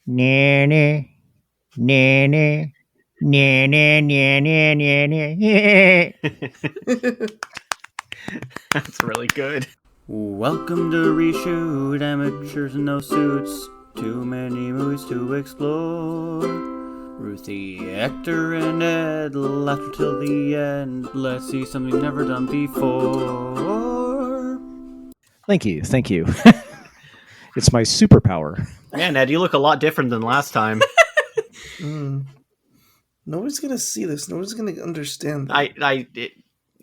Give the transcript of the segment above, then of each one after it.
Nanny, nanny, nanny, nanny, nanny. That's really good. Welcome to Reshoot, amateurs in no suits. Too many movies to explore. Ruthie, Hector, and Ed, laughter till the end. Let's see something never done before. Thank you. It's my superpower. Man, Ed, you look a lot different than last time. Nobody's gonna see this. Nobody's gonna understand that. We did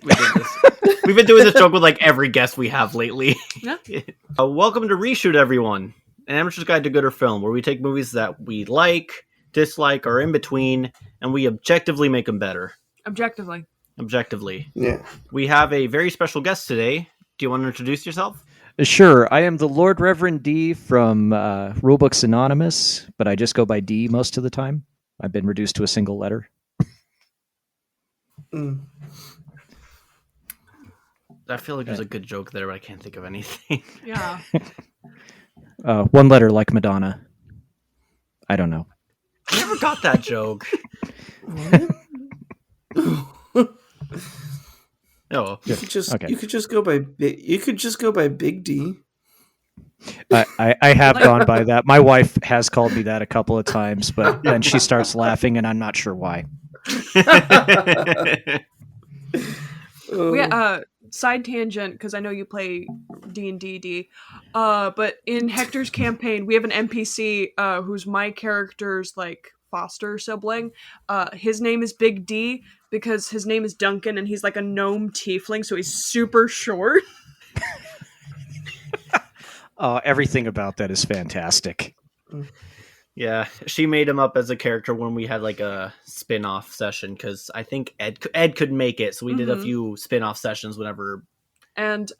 this. We've been doing this joke with like every guest we have lately. Yeah. Welcome to Reshoot, everyone. An amateur's guide to gooder film, where we take movies that we like, dislike, or in between, and we objectively make them better. Objectively. Yeah. We have a very special guest today. Do you want to introduce yourself? Sure, I am the Lord Reverend D from Rulebooks Anonymous, but I just go by D most of the time. I've been reduced to a single letter. I feel like there's a good joke there, but I can't think of anything. Yeah. One letter like Madonna. I don't know. I never got that joke. Oh, You could just Okay. you could just go by Big D. I have gone by that. My wife has called me that a couple of times, but then she starts laughing, and I'm not sure why. Side tangent, because I know you play D&D, but in Hector's campaign, we have an NPC who's my character's like foster sibling. His name is Big D because his name is Duncan, and he's like a gnome tiefling, so he's super short. Everything about that is fantastic. yeah. She made him up as a character when we had like a spin-off session, because I think Ed could make it, so we did a few spin-off sessions whenever. And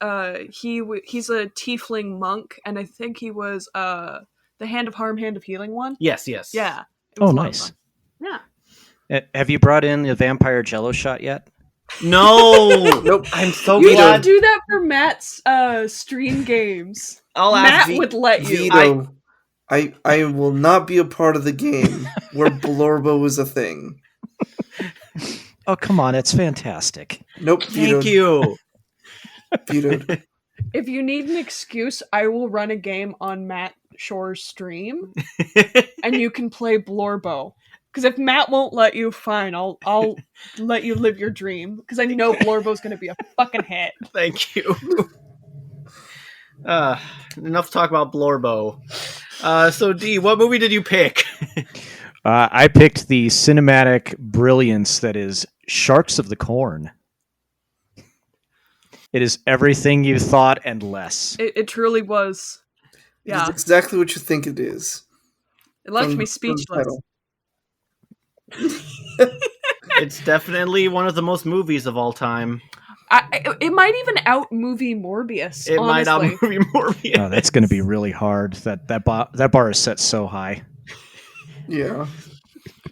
he's a tiefling monk, and I think he was the Hand of Harm, Hand of Healing one. Yes. Yeah. It Oh, was a lot of nice. fun. Yeah. Have you brought in the vampire Jello shot yet? No! Nope. I'm so You glad. should do that for Matt's stream games. I'll ask Matt would let you. Vito, I will not be a part of the game where Blorbo is a thing. Oh, come on. It's fantastic. Nope. Thank you. Vito. If you need an excuse, I will run a game on Matt Shore's stream, and you can play Blorbo. Because if Matt won't let you, fine, I'll let you live your dream. Because I know Blorbo's going to be a fucking hit. Thank you. Enough talk about Blorbo. So D, what movie did you pick? I picked the cinematic brilliance that is Sharks of the Corn. It is everything you thought and less. It truly was. Yeah. It's exactly what you think it is. It left From- me from speechless. title. It's definitely one of the most movies of all time. It might even out movie Morbius. It might honestly. out movie Morbius. Oh, that's going to be really hard. That bar is set so high. Yeah.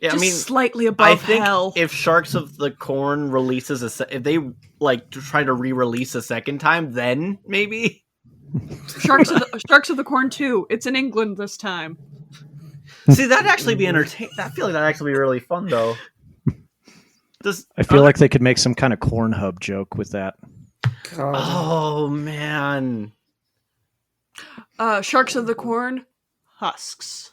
Yeah, Just I mean, slightly above I think hell. if Sharks of the Corn releases if they like try to re-release a second time, then maybe. Sharks of the Corn 2. It's in England this time. See, that'd actually be entertaining. I feel like that'd actually be really fun, though. I feel like they could make some kind of corn hub joke with that. God. Oh man. Sharks of the Corn, husks.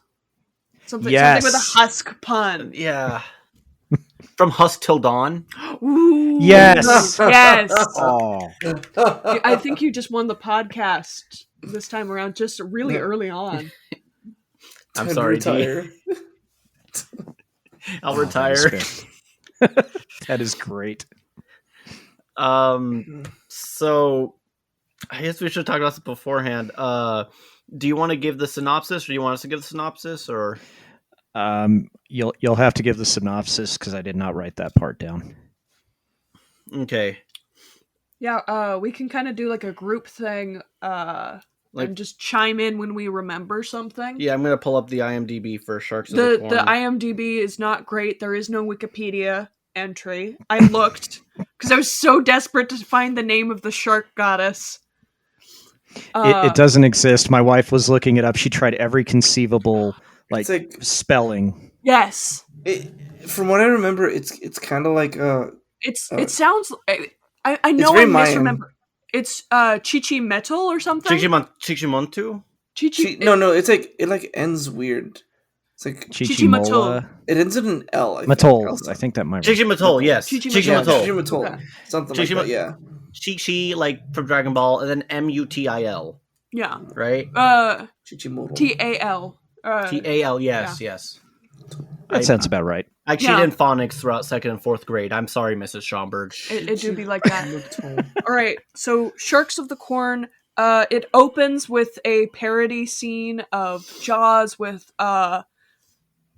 Something Yes. with a husk pun. Yeah. From Husk Till Dawn. Ooh. Yes. Yes. Oh, I think you just won the podcast this time around, just really early on. I'm Time to sorry, D. retire. I'll that retire. is fair. That is great. So I guess we should talk about this beforehand. Do you want to give the synopsis, or do you want us to give the synopsis, or? You'll have to give the synopsis because I did not write that part down. Okay. Yeah, we can kind of do like a group thing, and just chime in when we remember something. Yeah, I'm gonna pull up the IMDb for Sharks of The the Corn. IMDb is not great. There is no Wikipedia entry. I looked because I was so desperate to find the name of the shark goddess. It doesn't exist. My wife was looking it up. She tried every conceivable like, It's like spelling. Yes. From what I remember, it's kind of like It sounds. I know very I Mayan. misremember. It's Chichi Metal or something. Chichimontu? Chichi. no, it's like it ends weird. It's like Chichimola. it ends in an L. I think. Matol. Also. I think that might. Chichimatol, yes. Chichi Yeah, Matol. Chichimatol. Chichimatol. Okay. Something like that. Yeah. Chi like from Dragon Ball, and then Mutil, Yeah. right? Chichimoto. TAL. Tal, yes. That sounds about right. I cheated in phonics throughout 2nd and 4th grade. I'm sorry, Mrs. Schomburg. It do be like that. All right. So Sharks of the Corn. It opens with a parody scene of Jaws with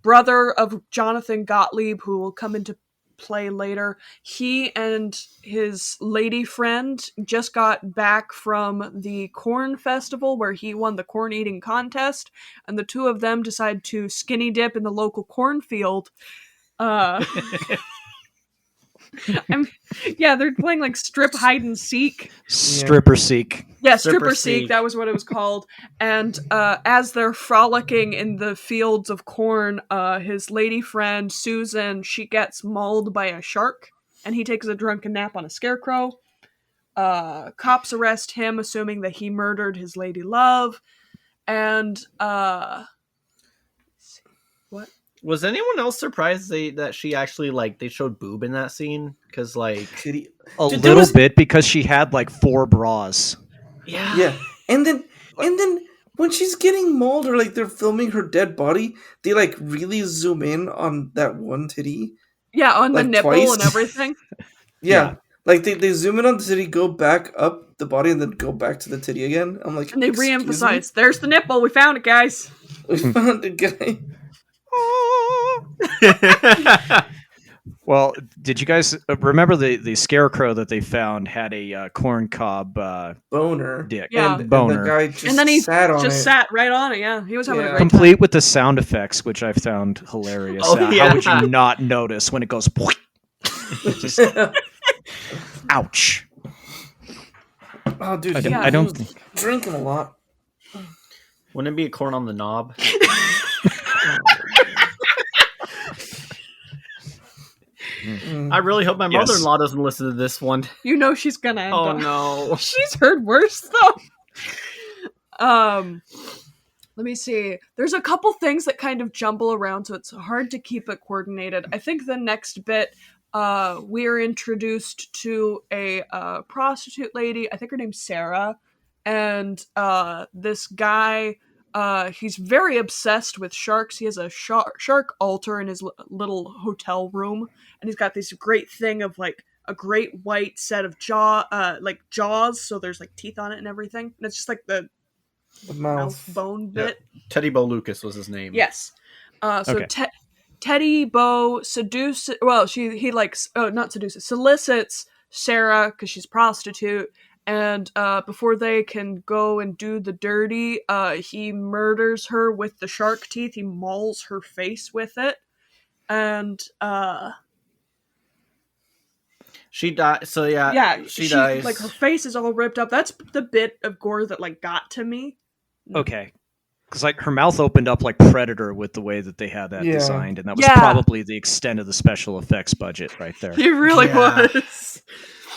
brother of Jonathan Gottlieb, who will come into play later. He and his lady friend just got back from the corn festival where he won the corn eating contest, and the two of them decide to skinny dip in the local cornfield. They're playing like strip hide and seek. Stripper seek. Yeah, Stripper stripper seek, seek. that was what it was called. And as they're frolicking in the fields of corn, his lady friend, Susan, she gets mauled by a shark, and he takes a drunken nap on a scarecrow. Cops arrest him, assuming that he murdered his lady love. And, what? Was anyone else surprised that she actually, like, they showed boob in that scene? Because, like... Kitty. A Dude, there little was- bit, because she had like 4 bras. Yeah. And then when she's getting mauled or like they're filming her dead body, they like really zoom in on that one titty. Yeah, on the Like, nipple twice? and everything. Yeah. Like they zoom in on the titty, go back up the body, and then go back to the titty again. I'm like, And they "Excuse me? re-emphasize, there's the nipple, we found it, guys. We found a guy. Well, did you guys remember the scarecrow that they found had a corn cob Boner. dick? Yeah. And Boner. the guy just And then he sat on just it. sat right on it, yeah. He was having a Yeah. great time. Complete with the sound effects, which I found hilarious. Oh, yeah. How would you not notice when it goes? Just, ouch! Oh, dude, I don't he was think. drinking a lot. Wouldn't it be a corn on the knob? I really hope my Yes. mother-in-law doesn't listen to this one. You know she's gonna end Oh, up. no. She's heard worse though. Let me see. There's a couple things that kind of jumble around, so it's hard to keep it coordinated. I think the next bit, we're introduced to a prostitute lady. I think her name's Sarah, and this guy. He's very obsessed with sharks. He has a shark altar in his little hotel room, and he's got this great thing of like a great white set of jaws. So there's like teeth on it and everything, and it's just like the The mouth mouth. bone bit. Teddy Bo Lucas was his name. Yes. So Okay. Teddy Bo seduces. Well, solicits Sarah because she's a prostitute. And before they can go and do the dirty, he murders her with the shark teeth. He mauls her face with it. And She died. So, yeah, she dies. like her face is all ripped up. That's the bit of gore that like got to me. Okay, because like her mouth opened up like Predator with the way that they had that Yeah. designed, and that was Yeah. probably the extent of the special effects budget right there. It really Yeah. was.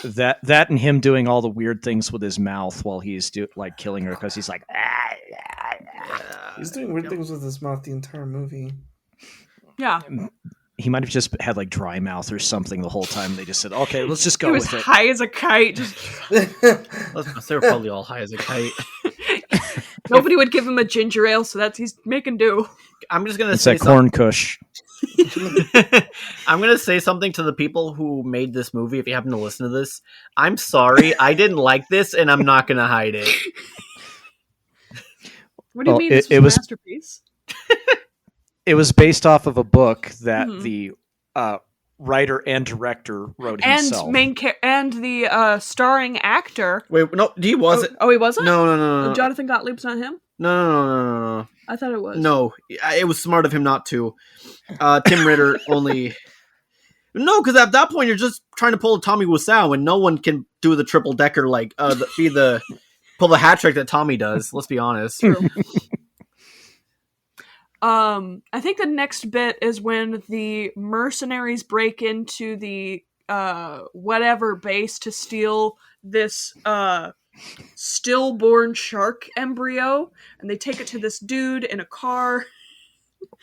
That and him doing all the weird things with his mouth while he's like killing her because he's like. He's doing weird things with his mouth the entire movie. Yeah. He might have just had like dry mouth or something the whole time. They just said, "Okay, let's just He go was with it." high as a kite. Just They were probably all high as a kite. nobody would give him a ginger ale, so he's making do. I'm just going to It's say that corn kush. I'm going to say something to the people who made this movie. If you happen to listen to this, I'm sorry. I didn't like this, and I'm not going to hide it. What do you Well, mean? it- This it was was- a masterpiece. It was based off of a book that Mhm. the writer and director wrote And himself. and the starring actor. Wait, no, he wasn't. Oh, he wasn't. No. Jonathan Gottlieb's not him. No. I thought it was. No, it was smart of him not to. Tim Ritter only. No, because at that point you're just trying to pull a Tommy Wiseau, and no one can do the triple decker like pull the hat trick that Tommy does. Let's be honest. True. I think the next bit is when the mercenaries break into the whatever base to steal this stillborn shark embryo, and they take it to this dude in a car.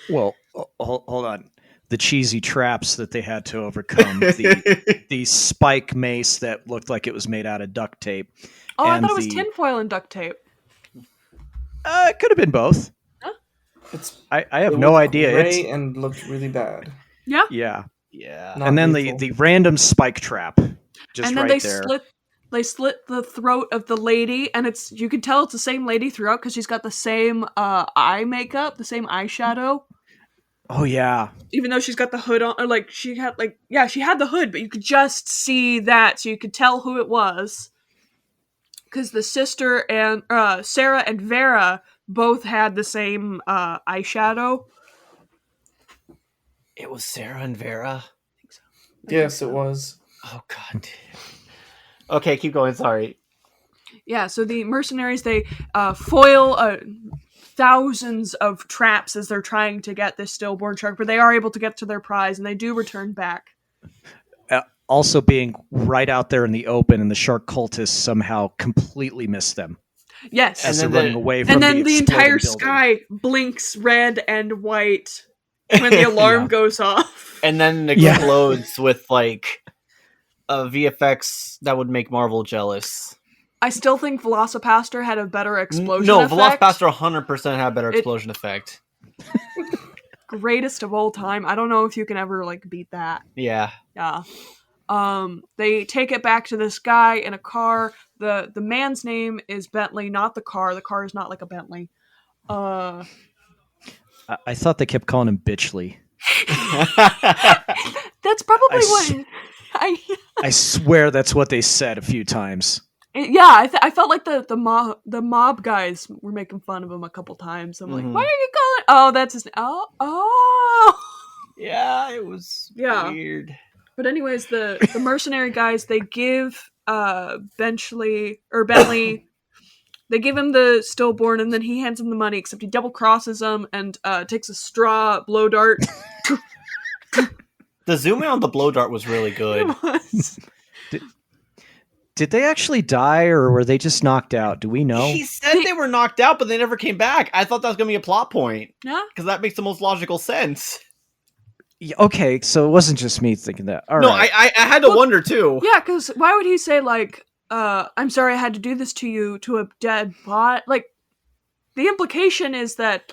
Well, hold on. The cheesy traps that they had to overcome, the spike mace that looked like it was made out of duct tape. Oh, I and thought it was tinfoil and duct tape. It could have been both. Huh? I have It no was idea. gray and looked really bad. Yeah. Yeah. Yeah. Not And then lethal. the random spike trap, just And then right they there. slit the throat of the lady, and you can tell it's the same lady throughout because she's got the same eye makeup, the same eyeshadow. Oh yeah. Even though she's got the hood on, or she had the hood, but you could just see that, so you could tell who it was. Because the sister and Sarah and Vera both had the same eyeshadow. It was Sarah and Vera. Yes, it was. Oh god. Okay, keep going. Sorry. Yeah, so the mercenaries, they foil thousands of traps as they're trying to get this stillborn shark, but they are able to get to their prize, and they do return back. Also being right out there in the open, and the shark cultists somehow completely miss them Yes. as And they're then running away from And then the exploding entire building. sky blinks red and white when the alarm Yeah. goes off. And then it Yeah. explodes with like a VFX that would make Marvel jealous. I still think Velocipaster had a better explosion No, effect. Velocipaster 100% had a better It- explosion effect. Greatest of all time. I don't know if you can ever beat that. Yeah. Yeah. They take it back to this guy in a car. The man's name is Bentley, not the car. The car is not like a Bentley. I thought they kept calling him Bitchley. That's probably I what I swear that's what they said a few times. Yeah, I felt like the mob guys were making fun of him a couple times. I'm like, Mhm. why are you calling? Oh, that's his. Oh. Yeah, it was Yeah. weird. But anyways, the mercenary guys, they give Bentley, they give him the stillborn, and then he hands him the money, except he double crosses them and takes a straw blow dart. The zoom in on the blow dart was really good. It was. Did they actually die, or were they just knocked out? Do we know? He said they were knocked out, but they never came back. I thought that was going to be a plot point, Yeah. because that makes the most logical sense. Yeah, okay, so it wasn't just me thinking that. All No, right. I had to wonder too. Yeah, because why would he say I'm sorry I had to do this to you to a dead bot? The implication is that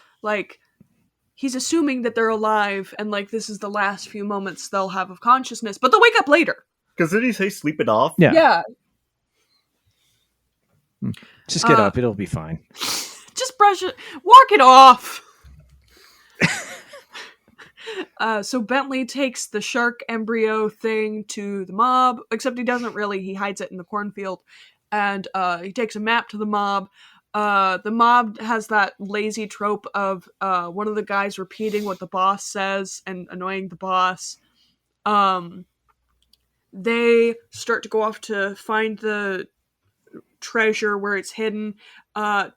he's assuming that they're alive and this is the last few moments they'll have of consciousness, but they'll wake up later. Because did he say sleep it off? Yeah. Yeah. Just get up. It'll be fine. Just brush it, walk it off. So Bentley takes the shark embryo thing to the mob, except he doesn't really. He hides it in the cornfield, and he takes a map to the mob. The mob has that lazy trope of one of the guys repeating what the boss says and annoying the boss. They start to go off to find the treasure where it's hidden.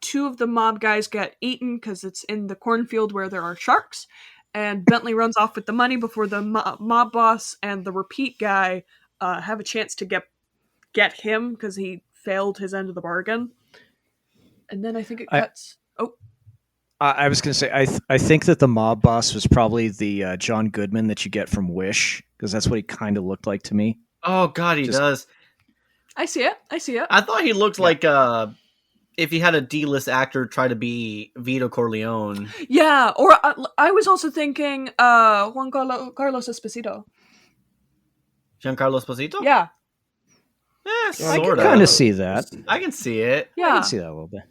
Two of the mob guys get eaten because it's in the cornfield where there are sharks. And Bentley runs off with the money before the mob boss and the repeat guy have a chance to get him because he failed his end of the bargain. And then I think it cuts. I was going to say, I think that the mob boss was probably the John Goodman that you get from Wish, because that's what he kind of looked like to me. Oh god, he does. I see it. I thought he looked like if he had a D-list actor try to be Vito Corleone. Yeah, or I was also thinking Juan Carlos Esposito. Giancarlo Esposito? Yeah. Eh, I sort can of. kind of see that. I can see it. I Yeah. can see that a little bit.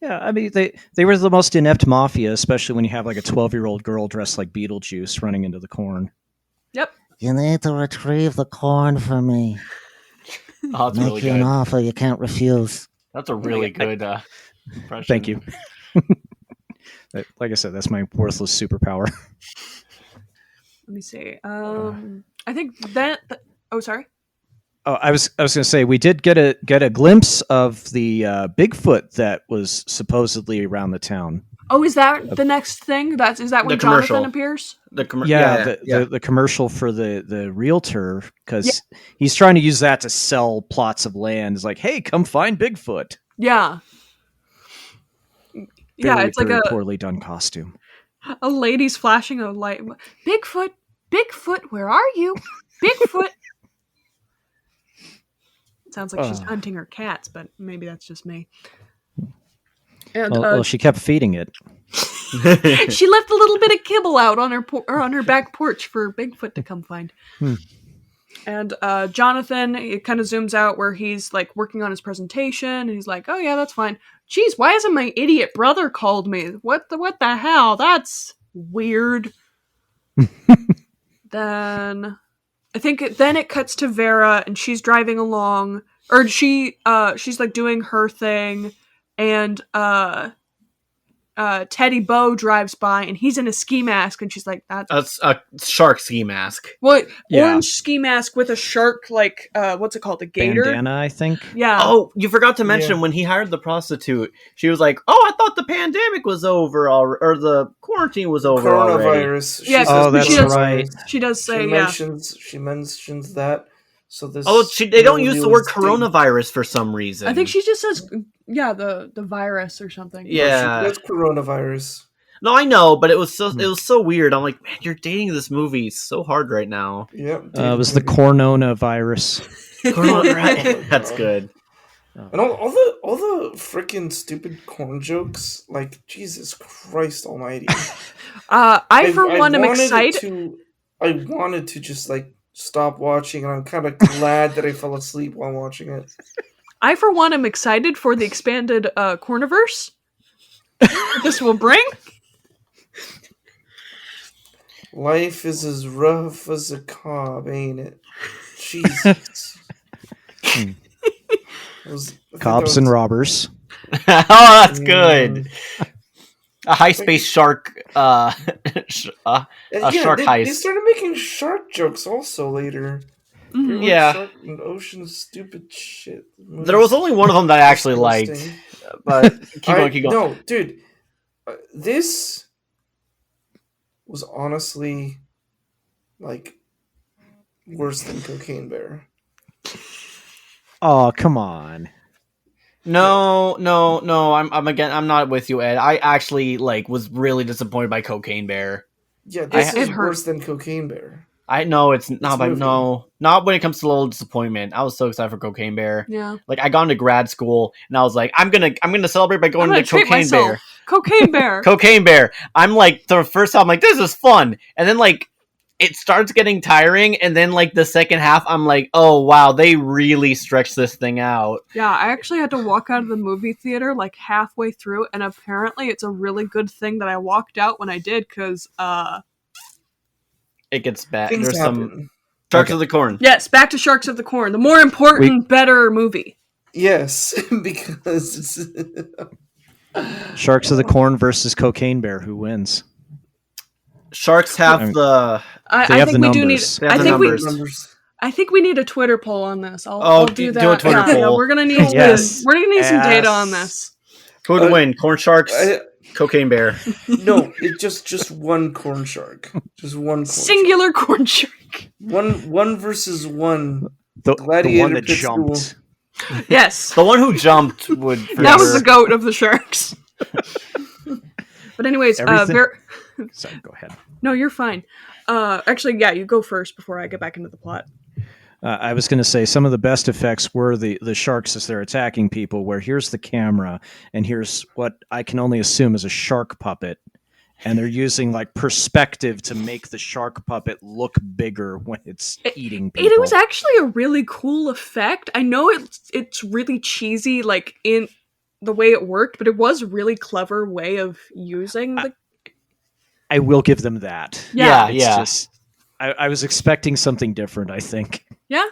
Yeah, I mean, they were the most inept mafia, especially when you have a 12-year-old girl dressed like Beetlejuice running into the corn. Yep. You need to retrieve the corn for me. Oh, that's Make really you an good. offer you can't refuse. That's a really good impression. Thank you. Like I said, that's my worthless superpower. Let me see. I think that. Oh, sorry. Oh, I was going to say we did get a glimpse of the Bigfoot that was supposedly around the town. Oh, is that the next thing? Is that when The commercial. Jonathan appears? The The commercial for the realtor, because he's trying to use that to sell plots of land. It's like, hey, come find Bigfoot. Yeah. Very, it's like very a poorly done costume. lady's flashing a light. Bigfoot, where are you? Bigfoot. Sounds like she's hunting her cats, but maybe that's just me. And Well, she kept feeding it. she left a little bit of kibble out on her back porch for Bigfoot to come find. And Jonathan, it kind of zooms out where he's like working on his presentation, and he's like, "Oh yeah, that's fine. Geez, why hasn't my idiot brother called me? What the hell? That's weird." Then I think it cuts to Vera, and she's driving along, or she's like doing her thing, and Teddy Bo drives by, and he's in a ski mask, and she's like, That's a shark ski mask. What? Yeah. Orange ski mask with a shark, like, what's it called? A gator? Bandana, I think. Yeah. Oh, you forgot to mention when he hired the prostitute, she was like, "Oh, I thought the pandemic was over, or the quarantine was over already." Coronavirus. Yeah, that's right. She does say, She mentions that. So this. They don't use the word coronavirus for some reason. I think she just says, the virus or something. Yeah. That's coronavirus. No, I know, but it was so weird. I'm like, man, you're dating this movie so hard right now. Yep. It was the Corona virus. Right. That's good. And all the freaking stupid corn jokes, like Jesus Christ Almighty. I for one am excited. I wanted to just like stop watching, and I'm kind of glad that I fell asleep while watching it. I for one am excited for the expanded Corniverse this will bring. Life is as rough as a cob, ain't it? Jesus. Cops and robbers. Oh, that's good. A high space shark. Shark heist. They started making shark jokes also later. Mm-hmm. Yeah. Shark and ocean stupid shit. There was only one of them that I actually liked, but keep going. No, dude, this was honestly like worse than Cocaine Bear. Oh, come on. No. I'm not with you, Ed. I actually was really disappointed by Cocaine Bear. Yeah, this is worse than Cocaine Bear. I know it's not, but not when it comes to a little disappointment. I was so excited for Cocaine Bear. Yeah, I got into grad school and I was like, I'm gonna celebrate by going to Cocaine Bear. Cocaine Bear. Cocaine Bear. I'm the first time I'm like, this is fun, and then it starts getting tiring, and then the second half I'm like, oh wow, they really stretched this thing out. Yeah, I actually had to walk out of the movie theater halfway through, and apparently it's a really good thing that I walked out when I did, because it gets bad. Things There's happen. some Sharks of the Corn. Yes, back to Sharks of the Corn, the more important, better movie. Yes, because it's Sharks of the Corn versus Cocaine Bear. Who wins? Sharks have I think we do need. numbers. I think we need a Twitter poll on this. I'll do that. Do a Twitter poll. Yeah, we're gonna need some data on this. Who would win? Corn Sharks, Cocaine Bear. No, it's just one corn shark. Just one corn singular corn shark. One versus one. The one that pit jumped. school. Yes. The one who jumped would. That was the goat of the sharks. But anyways, Sorry, go ahead. No, you're fine. Actually, yeah, you go first before I get back into the plot. I was going to say some of the best effects were the sharks as they're attacking people, where here's the camera and here's what I can only assume is a shark puppet, and they're using perspective to make the shark puppet look bigger when it's eating people. It was actually a really cool effect. I know it's really cheesy, in the way it worked, but it was a really clever way of using the. I will give them that. Yeah. It's just I was expecting something different, I think. Yeah.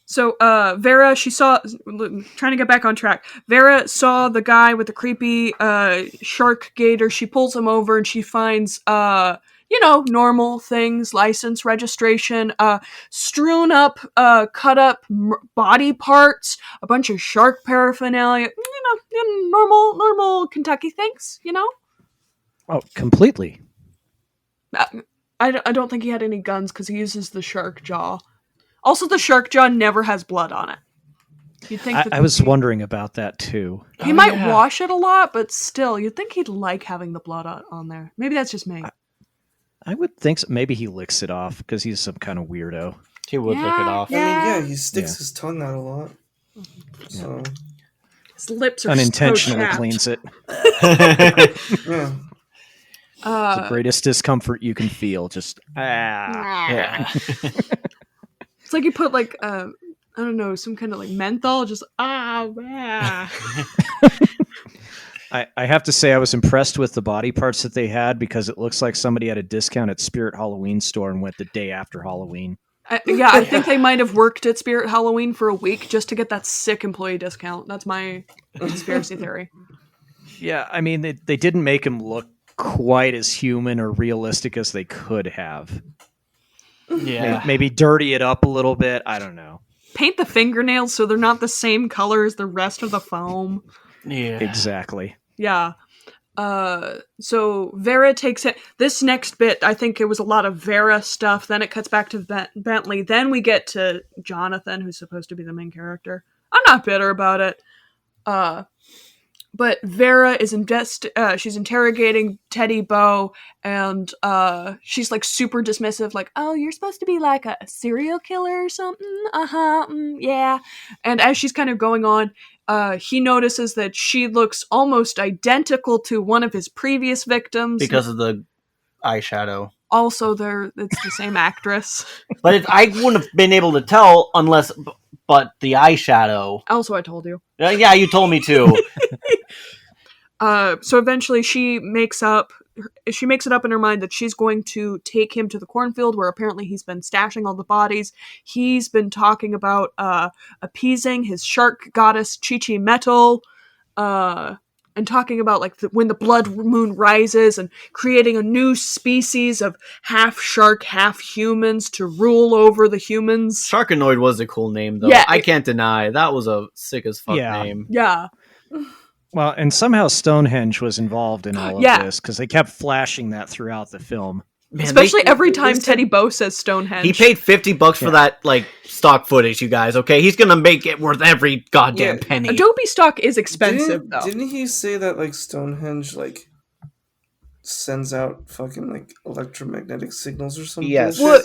So Vera, she saw, trying to get back on track, Vera saw the guy with the creepy shark gator. She pulls him over and she finds normal things, license, registration, strewn up, cut up body parts, a bunch of shark paraphernalia, normal Kentucky things, Oh, completely. I don't think he had any guns because he uses the shark jaw. Also, the shark jaw never has blood on it. You'd think I was wondering about that too. He might wash it a lot, but still, you'd think he'd like having the blood on there. Maybe that's just me. I would think so. Maybe he licks it off because he's some kind of weirdo. He would lick it off. I mean, yeah, he sticks his tongue out a lot. So His lips are unintentionally so cleans it. yeah. It's the greatest discomfort you can feel. Just Yeah. It's like you put like I don't know, some kind of like menthol. Just yeah. I have to say I was impressed with the body parts that they had because it looks like somebody had a discount at Spirit Halloween store and went the day after Halloween. I think they might have worked at Spirit Halloween for a week just to get that sick employee discount. That's my conspiracy theory. Yeah, I mean, they didn't make him look quite as human or realistic as they could have. Yeah. Maybe dirty it up a little bit. I don't know. Paint the fingernails so they're not the same color as the rest of the foam. Yeah. Exactly. Yeah. So Vera takes it. This next bit, I think it was a lot of Vera stuff. Then it cuts back to Bentley. Then we get to Jonathan, who's supposed to be the main character. I'm not bitter about it. But Vera is she's interrogating Teddy Bo, and she's like super dismissive, like, "Oh, you're supposed to be like a serial killer or something." Yeah. And as she's kind of going on, he notices that she looks almost identical to one of his previous victims Because of the eyeshadow. Also, it's the same actress. But I wouldn't have been able to tell unless, but the eyeshadow. Also, I told you. Yeah, you told me too. So eventually she makes it up in her mind that she's going to take him to the cornfield where apparently he's been stashing all the bodies. He's been talking about appeasing his shark goddess Chi Metal, and talking about like when the blood moon rises and creating a new species of half shark, half humans to rule over the humans. Sharkanoid was a cool name though. Yeah, I can't deny that was a sick as fuck name. Yeah. Well, and somehow Stonehenge was involved in all of this because they kept flashing that throughout the film. Man, especially every time Teddy Bo says Stonehenge. He paid $50 for that like stock footage, you guys. Okay, he's gonna make it worth every goddamn penny. Adobe stock is expensive, though. Didn't he say that like Stonehenge like sends out fucking like electromagnetic signals or something? Yes. Well,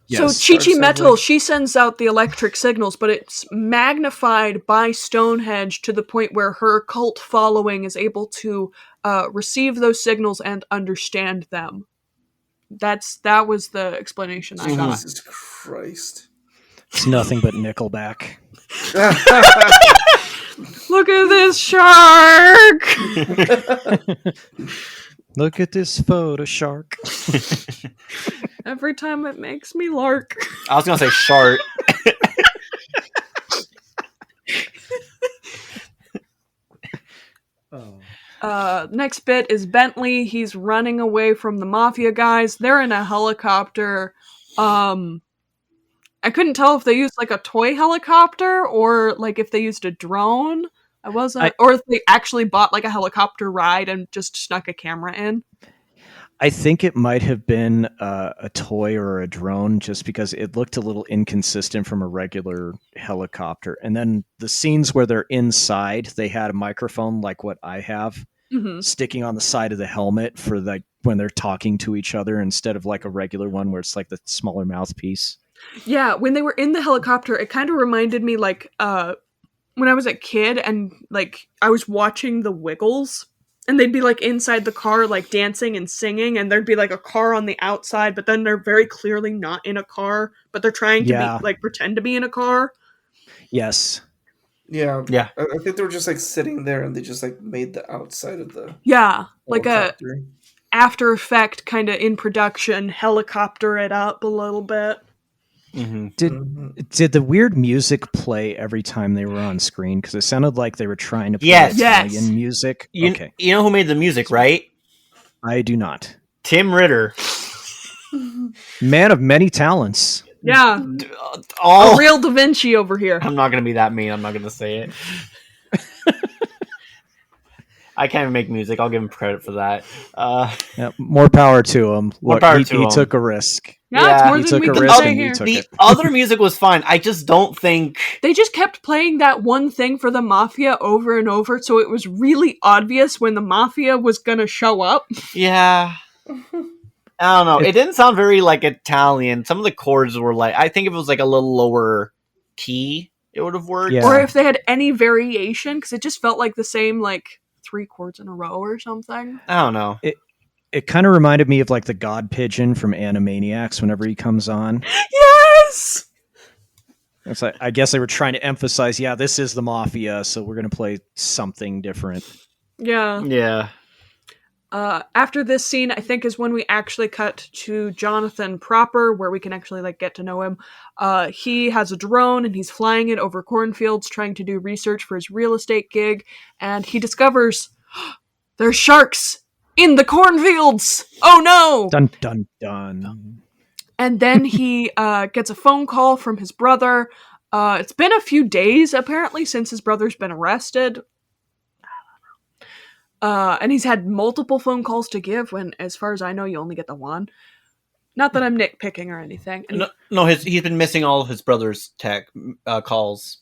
Yes. So Chi Metal, she sends out the electric signals, but it's magnified by Stonehenge to the point where her cult following is able to receive those signals and understand them. That was the explanation I got. Jesus Christ. It's nothing but Nickelback. Look at this shark! Look at this photo shark. Every time it makes me lark. I was gonna say shart. Next bit is Bentley. He's running away from the mafia guys. They're in a helicopter. I couldn't tell if they used like a toy helicopter or like if they used a drone. Or if they actually bought like a helicopter ride and just snuck a camera in. I think it might have been a toy or a drone just because it looked a little inconsistent from a regular helicopter. And then the scenes where they're inside, they had a microphone like what I have sticking on the side of the helmet for like when they're talking to each other instead of like a regular one where it's like the smaller mouthpiece. Yeah, when they were in the helicopter, it kind of reminded me like when I was a kid and like I was watching The Wiggles. And they'd be like inside the car, like dancing and singing, and there'd be like a car on the outside, but then they're very clearly not in a car, but they're trying to be like pretend to be in a car. Yes. Yeah. I think they were just like sitting there, and they just like made the outside of the like helicopter. a After Effect kind of in production, helicopter it up a little bit. Mm-hmm. Did the weird music play every time they were on screen? Because it sounded like they were trying to play Italian music. You know who made the music, right? I do not. Tim Ritter. Man of many talents. Yeah, Oh, a real Da Vinci over here. I'm not gonna be that mean. I'm not gonna say it. I can't even make music. I'll give him credit for that. Yeah, more power to him. More Look, power he, to he him. took a risk. Yeah, Yeah. it's more He than took we a can risk say and you here. took The it. other music was fine. I just don't think. They just kept playing that one thing for the Mafia over and over, so it was really obvious when the Mafia was gonna show up. Yeah. I don't know. It didn't sound very like Italian. Some of the chords were like. I think if it was like a little lower key, it would have worked. Yeah. Or if they had any variation, because it just felt like the same, like, 3 chords in a row or something. I don't know. It kind of reminded me of like the God Pigeon from Animaniacs whenever he comes on. Yes! It's like, I guess they were trying to emphasize, yeah, this is the Mafia, so we're going to play something different. Yeah. Yeah. After this scene, I think, is when we actually cut to Jonathan proper, where we can actually, like, get to know him. He has a drone, and he's flying it over cornfields, trying to do research for his real estate gig, and he discovers there's sharks in the cornfields! Oh no! Dun, dun, dun. And then he gets a phone call from his brother. It's been a few days, apparently, since his brother's been arrested. And he's had multiple phone calls to give when, as far as I know, you only get the one. Not that I'm nitpicking or anything. And No, he's been missing all of his brother's calls.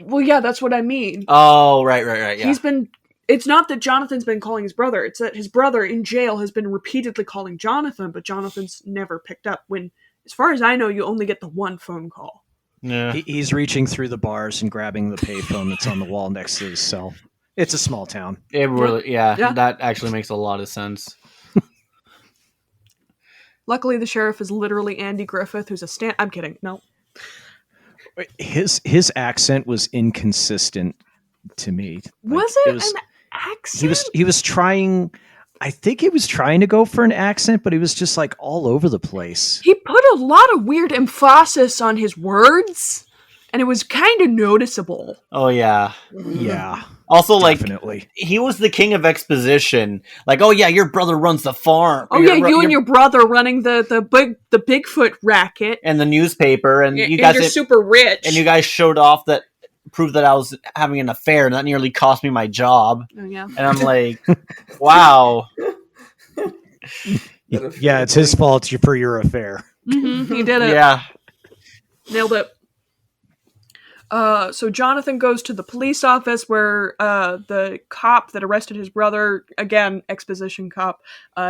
well, yeah, that's what I mean. Oh, right, yeah. It's not that Jonathan's been calling his brother. It's that his brother in jail has been repeatedly calling Jonathan, but Jonathan's never picked up. When, as far as I know, you only get the one phone call. Yeah. He's reaching through the bars and grabbing the payphone that's on the wall next to his cell. It's a small town. It really, yeah, Yeah. that actually makes a lot of sense. Luckily, the sheriff is literally Andy Griffith, who's a I'm kidding. No. His accent was inconsistent to me. Was it an accent? He was trying. I think he was trying to go for an accent, but he was just like all over the place. He put a lot of weird emphasis on his words, and it was kind of noticeable. Oh yeah. Yeah. Also, like, Definitely. he was the king of exposition. Like, oh yeah, your brother runs the farm. Oh yeah, you and your brother running the Bigfoot racket, and the newspaper, and you and guys you're super rich, and you guys showed off that proved that I was having an affair, and that nearly cost me my job. Oh yeah. And I'm like, wow. Yeah, it's his fault for your affair. He did it. Yeah. Nailed it. So Jonathan goes to the police office where the cop that arrested his brother, again, exposition cop,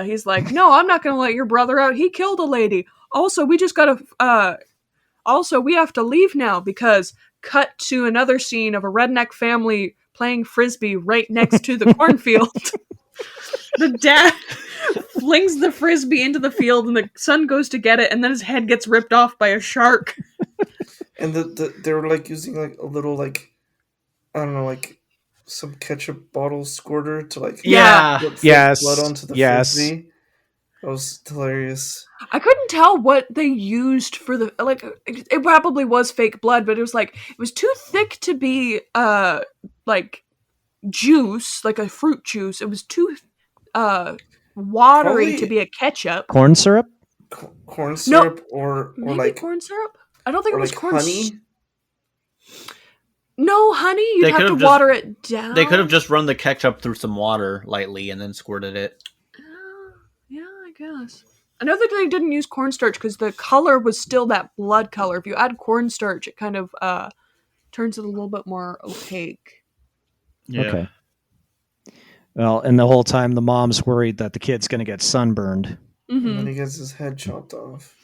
he's like, no, I'm not going to let your brother out. He killed a lady. Also, we have to leave now because cut to another scene of a redneck family playing frisbee right next to the cornfield. The dad flings the frisbee into the field and the son goes to get it and then his head gets ripped off by a shark. And they were like using like a little like, I don't know, like some ketchup bottle squirter to like Yeah. put Yes. blood onto the frisbee. That was hilarious. I couldn't tell what they used for the it probably was fake blood, but it was too thick to be like juice, like a fruit juice. It was too watery Probably- to be a ketchup. Corn syrup? Corn syrup or Maybe like corn syrup? I don't think or it was like corn honey. No, honey, They you'd have to could've just- water it down. They could have just run the ketchup through some water lightly and then squirted it. Yeah, I guess. I know that they didn't use cornstarch because the color was still that blood color. If you add cornstarch, it kind of turns it a little bit more opaque. Yeah. Okay. Well, and the whole time the mom's worried that the kid's going to get sunburned. Mm-hmm. And then he gets his head chopped off.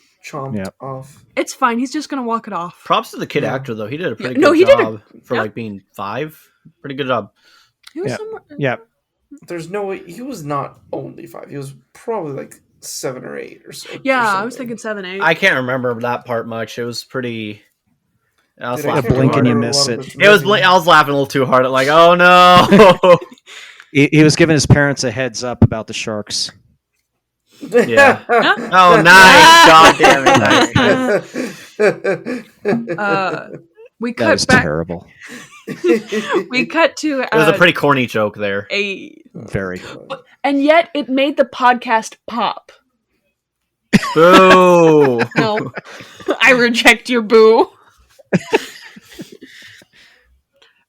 Off. It's fine. He's just gonna walk it off. Props to the kid Yeah. actor though. He did a pretty No, good he did job for yeah. like being 5. Pretty good job. He was Yeah. somewhere. Yeah. There's no way he was not only 5. He was probably like 7 or 8 or so. Yeah, or I was something. thinking 7, 8. I can't remember that part much. It was pretty. I was Dude, I laughing. can't blink and you remember a miss lot of it. this It was. movie. I was laughing a little too hard. Like, oh no. He was giving his parents a heads up about the sharks. Yeah. Huh? Oh, nice. God damn it. Nice. We That was cut back. terrible. We cut to It was a pretty corny joke there. Very. and yet it made the podcast pop. Boo! No, I reject your boo.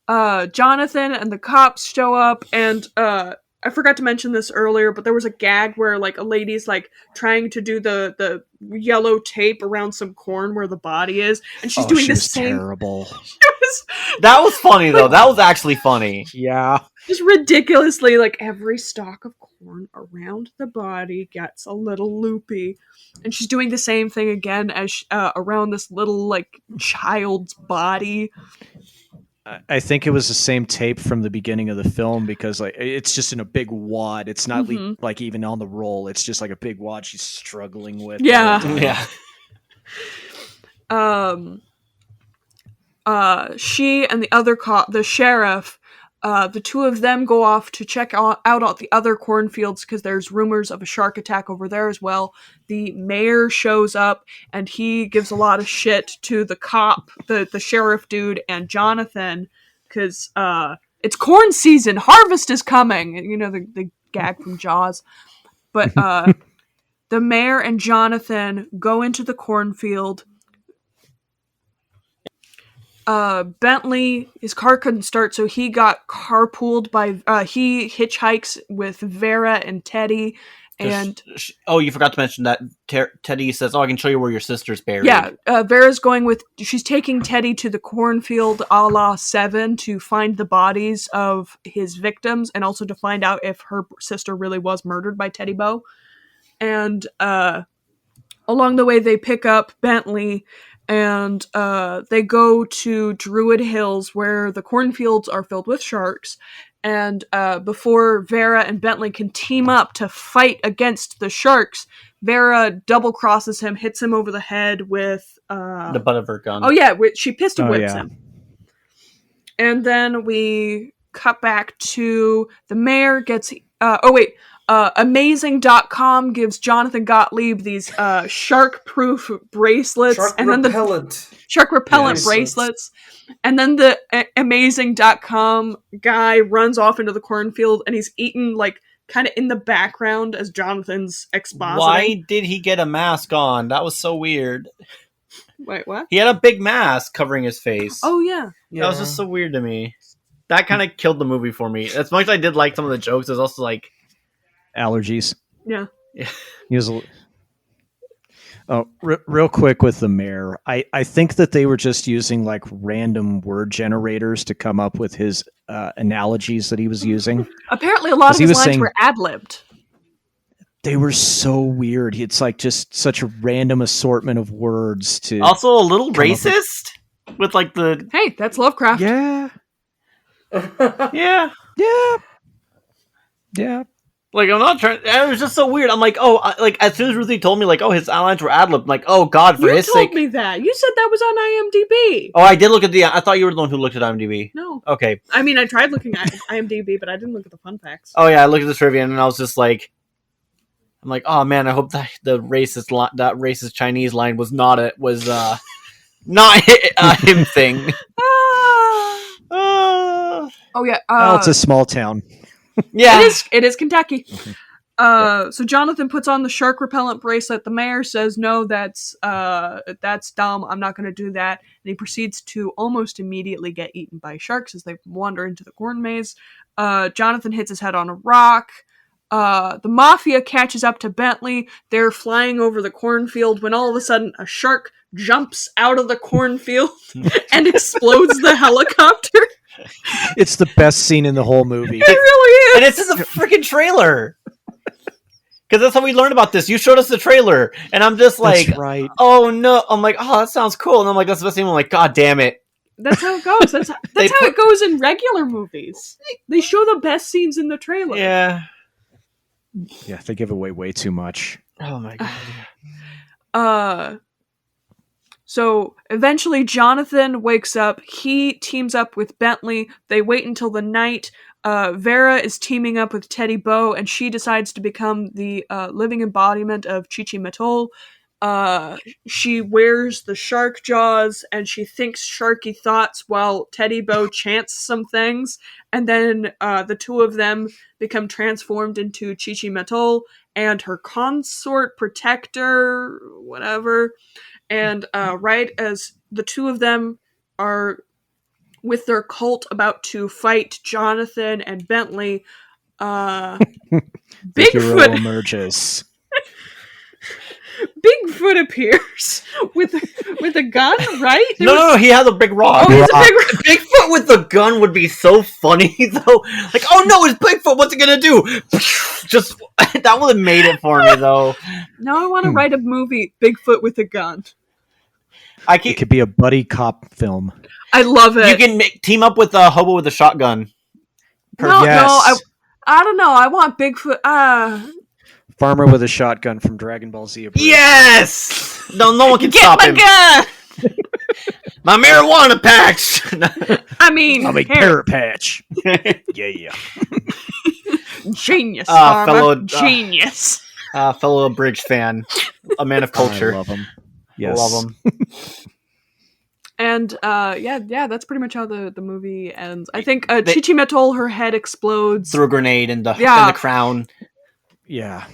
Jonathan and the cops show up, and I forgot to mention this earlier, but there was a gag where like a lady's like trying to do the yellow tape around some corn where the body is, and she's doing she the was same. terrible. That was funny though. That was actually funny. Yeah. Just ridiculously, like every stalk of corn around the body gets a little loopy, and she's doing the same thing again as around this little like child's body. I think it was the same tape from the beginning of the film because like it's just in a big wad. It's not like even on the roll. It's just like a big wad she's struggling with. Yeah. She and the other cop, the sheriff, the two of them go off to check out all the other cornfields because there's rumors of a shark attack over there as well. The mayor shows up and he gives a lot of shit to the cop, the sheriff dude, and Jonathan because it's corn season, harvest is coming. You know the gag from Jaws, but the mayor and Jonathan go into the cornfield. Bentley, his car couldn't start, so he got carpooled by, he hitchhikes with Vera and Teddy, and... you forgot to mention that Teddy says, I can show you where your sister's buried. Yeah, Vera's going with, she's taking Teddy to the cornfield a la Seven to find the bodies of his victims, and also to find out if her sister really was murdered by Teddy Bo. And, along the way, they pick up Bentley, and they go to Druid Hills where the cornfields are filled with sharks. And before Vera and Bentley can team up to fight against the sharks, Vera double crosses him, hits him over the head with the butt of her gun. Oh yeah, she pistol whips him. And then we cut back to the mayor gets Amazing.com gives Jonathan Gottlieb these shark-proof bracelets. Shark repellent bracelets. And then the Amazing.com guy runs off into the cornfield and he's eaten, like, kind of in the background as Jonathan's expositing. Why did he get a mask on? That was so weird. Wait, what? He had a big mask covering his face. Oh, yeah. That was just so weird to me. That kind of killed the movie for me. As much as I did like some of the jokes, it was also like... allergies. Yeah. He was real quick with the mayor. I think that they were just using like random word generators to come up with his analogies that he was using. Apparently a lot of his lines were ad-libbed. They were so weird. It's like just such a random assortment of words to also a little racist with like the hey, that's Lovecraft. Yeah. Like, I'm not trying... It was just so weird. I'm like, like, as soon as Ruthie told me, like, his lines were ad-libbed, I'm like, oh, God, for his sake... You told me that. You said that was on IMDb. Oh, I did look at I thought you were the one who looked at IMDb. No. Okay. I mean, I tried looking at IMDb, but I didn't look at the fun facts. Oh, yeah, I looked at the trivia, and I was just like... I'm like, oh, man, I hope that the racist Chinese line was not a him thing. Oh, yeah. It's a small town. Yeah, it is Kentucky. So Jonathan puts on the shark repellent bracelet. The mayor says, "No, that's dumb. I'm not going to do that." And he proceeds to almost immediately get eaten by sharks as they wander into the corn maze. Jonathan hits his head on a rock. The mafia catches up to Bentley. They're flying over the cornfield when all of a sudden a shark jumps out of the cornfield and explodes the helicopter. It's the best scene in the whole movie. It really is. And it's in the freaking trailer. Because that's how we learned about this. You showed us the trailer. And I'm just like, that's right. Oh no. I'm like, oh, that sounds cool. And I'm like, that's the best scene. I'm like, God damn it. That's how it goes. That's how it goes in regular movies. They show the best scenes in the trailer. Yeah. Yeah, they give away way too much. Oh my God. So eventually Jonathan wakes up. He teams up with Bentley. They wait until the night. Vera is teaming up with Teddy Bo, and she decides to become the living embodiment of Chichi Matol. She wears the shark jaws and she thinks sharky thoughts while Teddy Bo chants some things. And then the two of them become transformed into Chichi Metal and her consort, protector, whatever. And right as the two of them are with their cult about to fight Jonathan and Bentley, The hero Bigfoot emerges. Bigfoot appears with a gun, right? No, he has a big rock. Oh, he's a big rock. Bigfoot with the gun would be so funny, though. Like, oh no, it's Bigfoot. What's it gonna do? Just that would have made it for me, though. Now I want to write a movie, Bigfoot with a gun. It could be a buddy cop film. I love it. You can team up with a hobo with a shotgun. No, Yes. I don't know. I want Bigfoot. Farmer with a shotgun from Dragon Ball Z. Yes. No one can Get stop my him. gun. My marijuana patch. I mean, I'm a carrot patch. Yeah. Genius, fellow Farmer. Genius. Fellow abridged fan, a man of culture. I love him. Yes. Love him. And yeah, that's pretty much how the movie ends. I think Chichi Metal, her head explodes Through a grenade in the crown. Yeah.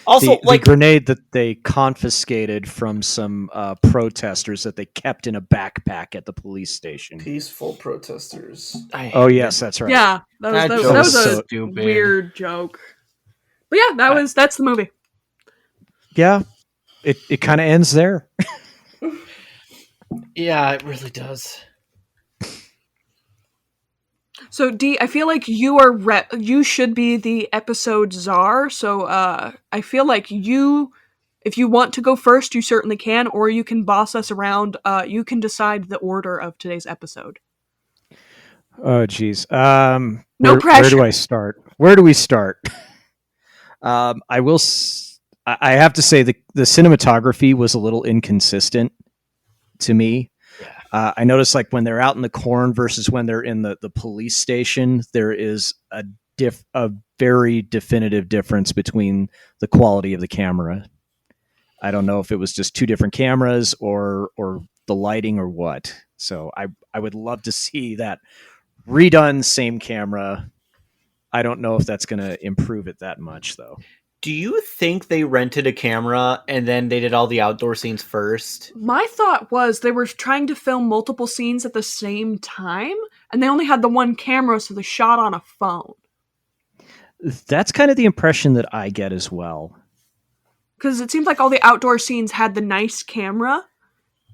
Also, the grenade that they confiscated from some protesters that they kept in a backpack at the police station. Peaceful protesters. Oh yes, that's right. Yeah, that was joke a was so stupid. weird joke. But yeah, that's the movie. Yeah, it kind of ends there. Yeah, it really does. So D, I feel like you should be the episode czar. So I feel like if you want to go first, you certainly can, or you can boss us around. You can decide the order of today's episode. Oh geez. No Where pressure. do I start? Where do we start? I will. I have to say the cinematography was a little inconsistent to me. I noticed like when they're out in the corn versus when they're in the police station, there is a very definitive difference between the quality of the camera. I don't know if it was just two different cameras or the lighting or what. So I would love to see that redone same camera. I don't know if that's going to improve it that much though. Do you think they rented a camera and then they did all the outdoor scenes first? My thought was they were trying to film multiple scenes at the same time, and they only had the one camera, so they shot on a phone. That's kind of the impression that I get as well. Because it seemed like all the outdoor scenes had the nice camera,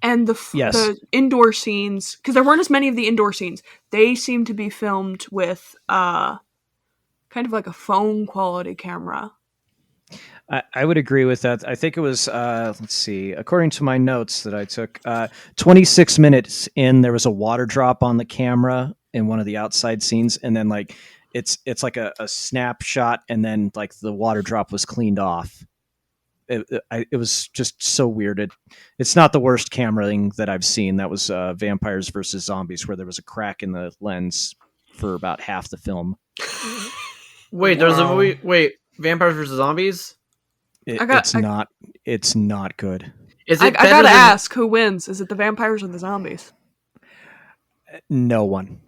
and the indoor scenes, because there weren't as many of the indoor scenes, they seemed to be filmed with kind of like a phone quality camera. I would agree with that. I think it was, let's see, according to my notes that I took, 26 minutes in, there was a water drop on the camera in one of the outside scenes. And then like, it's like a snapshot and then like the water drop was cleaned off. It was just so weird. It's not the worst cameraing that I've seen. That was Vampires versus Zombies, where there was a crack in the lens for about half the film. Wait, there's a movie. Wait, Vampires versus Zombies? It's not good. Is I it better gotta than- ask, who wins? Is it the vampires or the zombies? No one.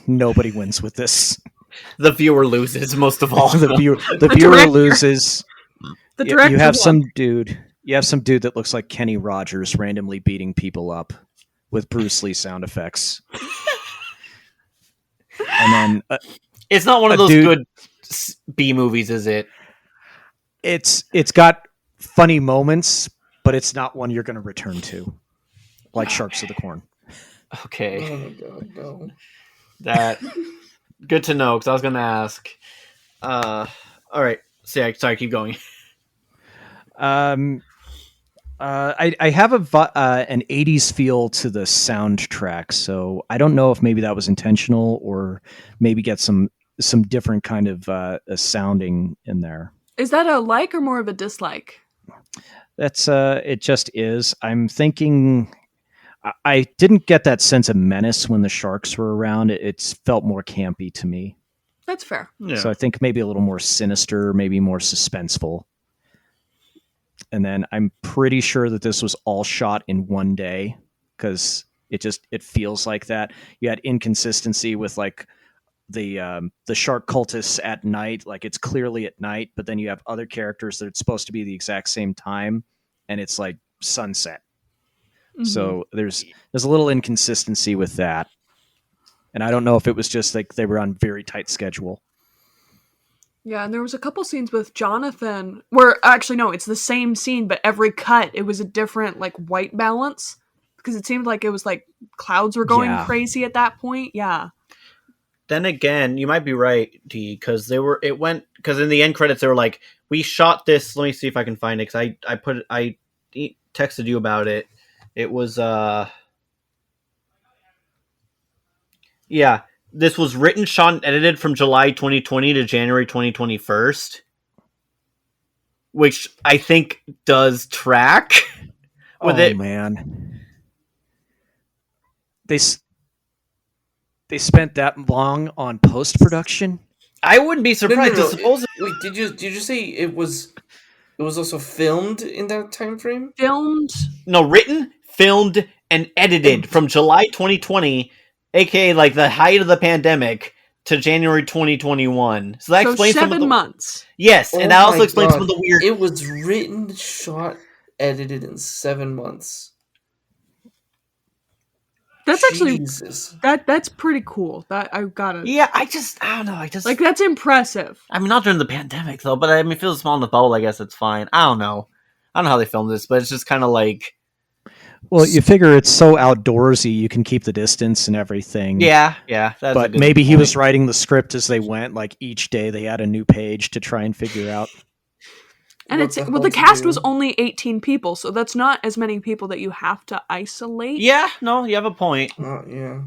Nobody wins with this. The viewer loses most of all. The viewer director. loses. The director You have won. some dude. You have some dude that looks like Kenny Rogers randomly beating people up with Bruce Lee sound effects. And then It's not one of a those dude- good B movies, is it? it's got funny moments, but it's not one you're going to return to, like Sharks of the Corn. Okay, Oh my god, no. that good to know because I was gonna ask. All right, sorry, keep going. I have an 80s feel to the soundtrack, so I don't know if maybe that was intentional or maybe get some different kind of sounding in there. Is that a like or more of a dislike? That's it just is. I'm thinking I didn't get that sense of menace when the sharks were around. It felt more campy to me. That's fair. Yeah. So I think maybe a little more sinister, maybe more suspenseful. and then I'm pretty sure that this was all shot in one day because it feels like that. You had inconsistency with like the shark cultists at night, like it's clearly at night, but then you have other characters that it's supposed to be the exact same time, and it's like sunset. So there's a little inconsistency with that, and I don't know if it was just like they were on very tight schedule. Yeah, and there was a couple scenes with Jonathan where actually no, it's the same scene, but every cut it was a different like white balance because it seemed like it was like clouds were going Yeah. crazy at that point. Yeah. Then again, you might be right, D, because because in the end credits they were like, we shot this. Let me see if I can find it because I texted you about it. It was yeah. This was written, shot, and edited from July 2020 to January 2021, which I think does track with it. Man, they spent that long on post production. I wouldn't be surprised. No. Suppose Wait, did you say it was also filmed in that time frame? Filmed. no, written, filmed, and edited from July 2020, aka like the height of the pandemic, to January 2021. So that explains some of 7 the months. yes, Oh and that also my explains some God. of the weird. It was written, shot, edited in 7 months. That's actually Jesus. that's pretty cool. That I gotta Yeah, I don't know. like that's impressive. I mean, not during the pandemic though, but I mean, if it was small in the bubble, I guess it's fine. I don't know how they filmed this, but it's just kind of like Well, you figure it's so outdoorsy, you can keep the distance and everything. yeah. That's a But good maybe he point. was writing the script as they went. Like each day they had a new page to try and figure out. And What the the hell to cast do? was only 18 people, so that's not as many people that you have to isolate. Yeah, no, you have a point. Yeah.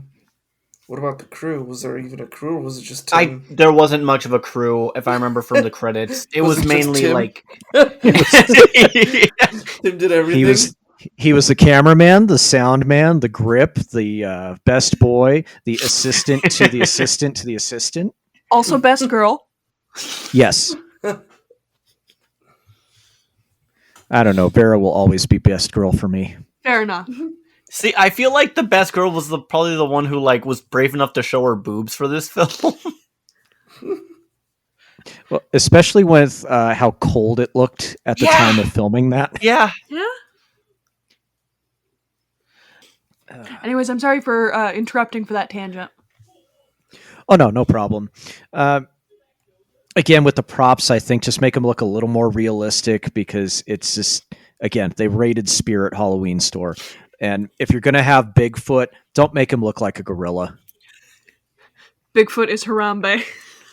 What about the crew? Was there even a crew, or was it just Tim? There wasn't much of a crew, if I remember from the credits. It was Was it just mainly Tim? like Tim did everything. He was the cameraman, the sound man, the grip, the best boy, the assistant to the assistant to the assistant. Also, best girl. Yes. I don't know. Vera will always be best girl for me. Fair enough. See, I feel like the best girl was probably the one who like was brave enough to show her boobs for this film. Well, especially with how cold it looked at the Yeah. time of filming that. Yeah. Yeah. Anyways, I'm sorry for interrupting for that tangent. Oh no problem. Again, with the props, I think just make them look a little more realistic because it's just again they rated Spirit Halloween store, and if you're gonna have Bigfoot, don't make him look like a gorilla. Bigfoot is Harambe.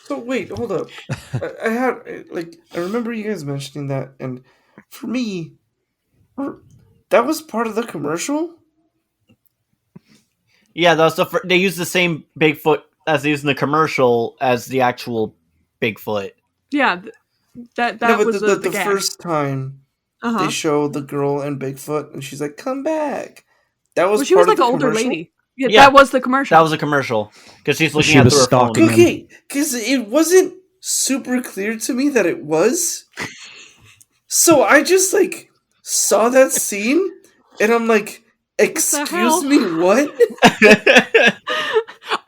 So wait, hold up. I remember you guys mentioning that, and for me, that was part of the commercial. Yeah, that's they used the same Bigfoot as they used in the commercial as the actual Bigfoot. Yeah, that No, but was the the gag. first time they show the girl and Bigfoot, and she's like, "Come back." That was Well, she part was like of an the older commercial? lady. Yeah, Yeah. that was the commercial. That was a commercial because she's looking She at was through her stalking phone. him. Okay, because it wasn't super clear to me that it was. So I just like saw that scene, and I'm like, "Excuse hell? me, what?"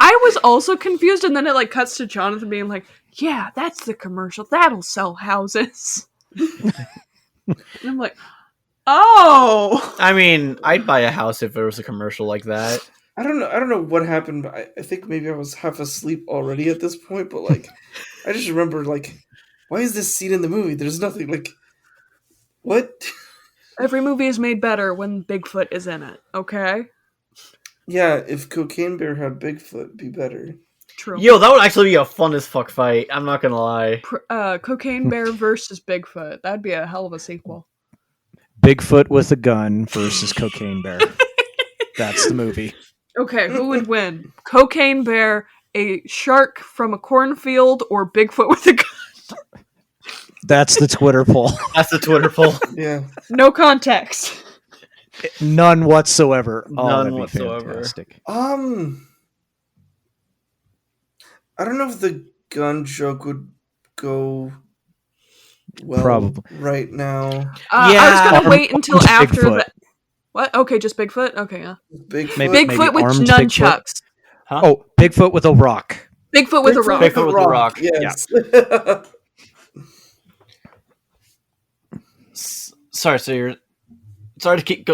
I was also confused, and then it like cuts to Jonathan being like, "Yeah, that's the commercial. That'll sell houses." And I'm like, "Oh." I mean, I'd buy a house if there was a commercial like that. I don't know what happened. But I think maybe I was half asleep already at this point, but like, I just remember like, why is this scene in the movie? There's nothing like, what? Every movie is made better when Bigfoot is in it. Okay, Yeah, if Cocaine Bear had Bigfoot, it'd be better. true. Yo, that would actually be a fun as fuck fight. I'm not gonna lie. Cocaine Bear versus Bigfoot. That'd be a hell of a sequel. Bigfoot with a gun versus Cocaine Bear. That's the movie. Okay, who would win? Cocaine Bear, a shark from a cornfield, or Bigfoot with a gun? That's the Twitter poll. That's the Twitter poll. Yeah. No context. None whatsoever. Oh, None that'd be whatsoever. fantastic. I don't know if the gun joke would go well Probably. right now. I was gonna Arm- wait until armed after Bigfoot. the. What? Okay, just Bigfoot. Okay, yeah. Bigfoot. Maybe Bigfoot with armed nunchucks. Huh? Oh, Bigfoot with a rock. Bigfoot with a rock. Bigfoot with a rock. Yes. Sorry, so you're sorry to keep.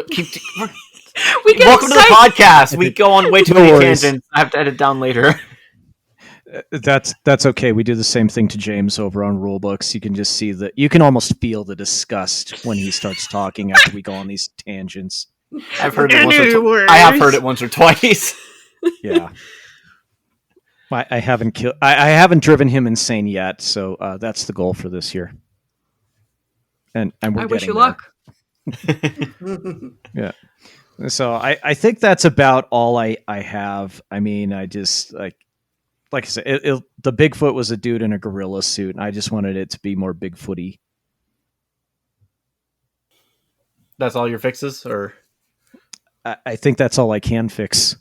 We get Welcome to the excited. podcast. We go on way too No many worries. tangents. I have to edit down later. That's okay. We do the same thing to James over on Rulebooks. You can just see that. You can almost feel the disgust when he starts talking after we go on these tangents. I've heard it once or twice. I have heard it once or twice. Yeah. I haven't killed. I haven't driven him insane yet, so that's the goal for this year. And we're I wish you getting luck. there. Yeah. So I think that's about all I have. I mean, I just like I said, the Bigfoot was a dude in a gorilla suit, and I just wanted it to be more Bigfooty. That's all your fixes, or I think that's all I can fix.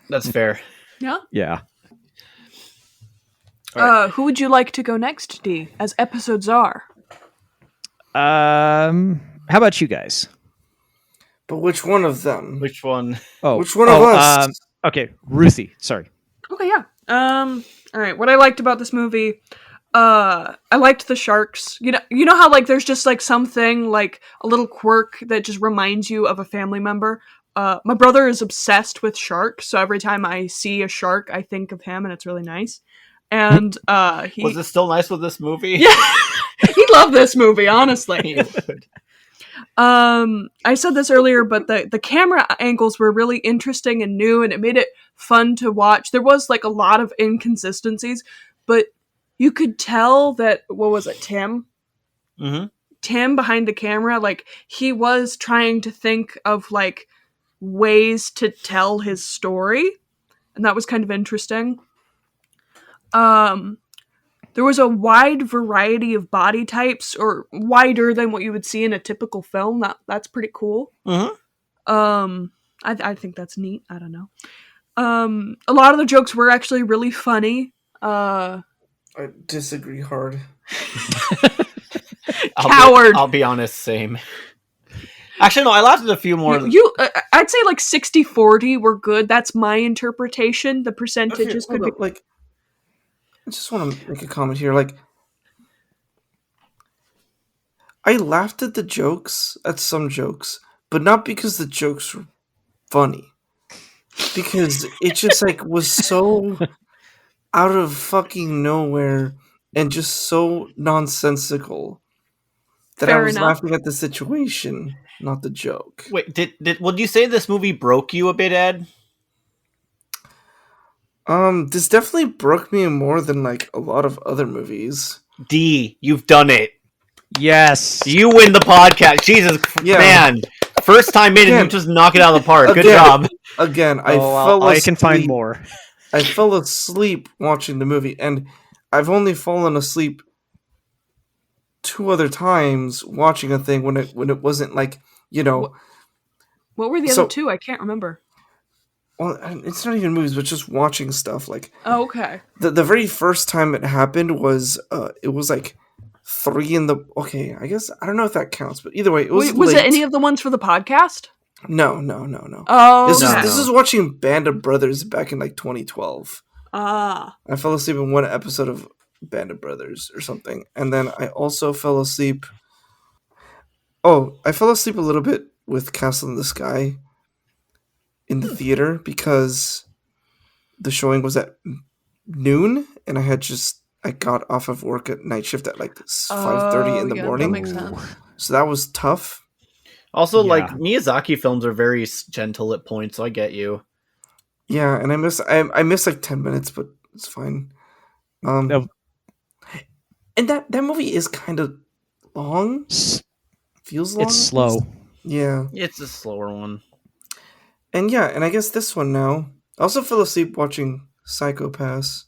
that's fair. Yeah. Yeah. Who would you like to go next, D? As episodes are. How about you guys? But which one of them? Which one? Which one of us? Okay, Ruthie. Sorry. Okay, yeah. All right. What I liked about this movie, I liked the sharks. You know how like there's just like something like a little quirk that just reminds you of a family member. My brother is obsessed with sharks, so every time I see a shark, I think of him, and it's really nice. And he Was it still nice with this movie? yeah, he loved this movie, honestly. I said this earlier, but the camera angles were really interesting and new, and it made it fun to watch. There was like a lot of inconsistencies, but you could tell that, what was it, Tim? Mm-hmm. Tim behind the camera, like he was trying to think of like ways to tell his story, and that was kind of interesting. There was a wide variety of body types, or wider than what you would see in a typical film. That's pretty cool. Mm-hmm. I think that's neat. I don't know. A lot of the jokes were actually really funny. I disagree hard. Coward. I'll be honest, same. Actually, no, I laughed at a few more. I'd say like 60-40 were good. That's my interpretation. The percentages could be like. I just want to make a comment here. Like, I laughed at some jokes, but not because the jokes were funny. Because it just like was so out of fucking nowhere and just so nonsensical that Fair I was enough. laughing at the situation, not the joke. Wait, would you say this movie broke you a bit, Ed? This definitely broke me more than like a lot of other movies. D, you've done it. Yes. You win the podcast. Jesus, Yeah. man. First time in and you just knock it out of the park. Good job. Again, I can find more. I fell asleep watching the movie, and I've only fallen asleep 2 other times watching a thing when it wasn't like, you know. What were the other two? I can't remember. Well, it's not even movies, but just watching stuff. Like, Oh, okay. the very first time it happened was it was like 3 in the. Okay, I guess I don't know if that counts, but either way, it was. Was late. it any of the ones for the podcast? No. Oh, This is watching Band of Brothers back in like 2012. Ah. I fell asleep in one episode of Band of Brothers or something, and then I also fell asleep. Oh, I fell asleep a little bit with Castle in the Sky in the theater because the showing was at noon, and I got off of work at night shift at like 5:30 in the morning. That makes sense. So that was tough. Also, Yeah. like, Miyazaki films are very gentle at points, so I get you. Yeah, and I missed like 10 minutes, but it's fine. No. And that movie is kind of long. Feels long. It's slow. Yeah. It's a slower one. And yeah, and I guess this one now. I also fell asleep watching Psycho-Pass.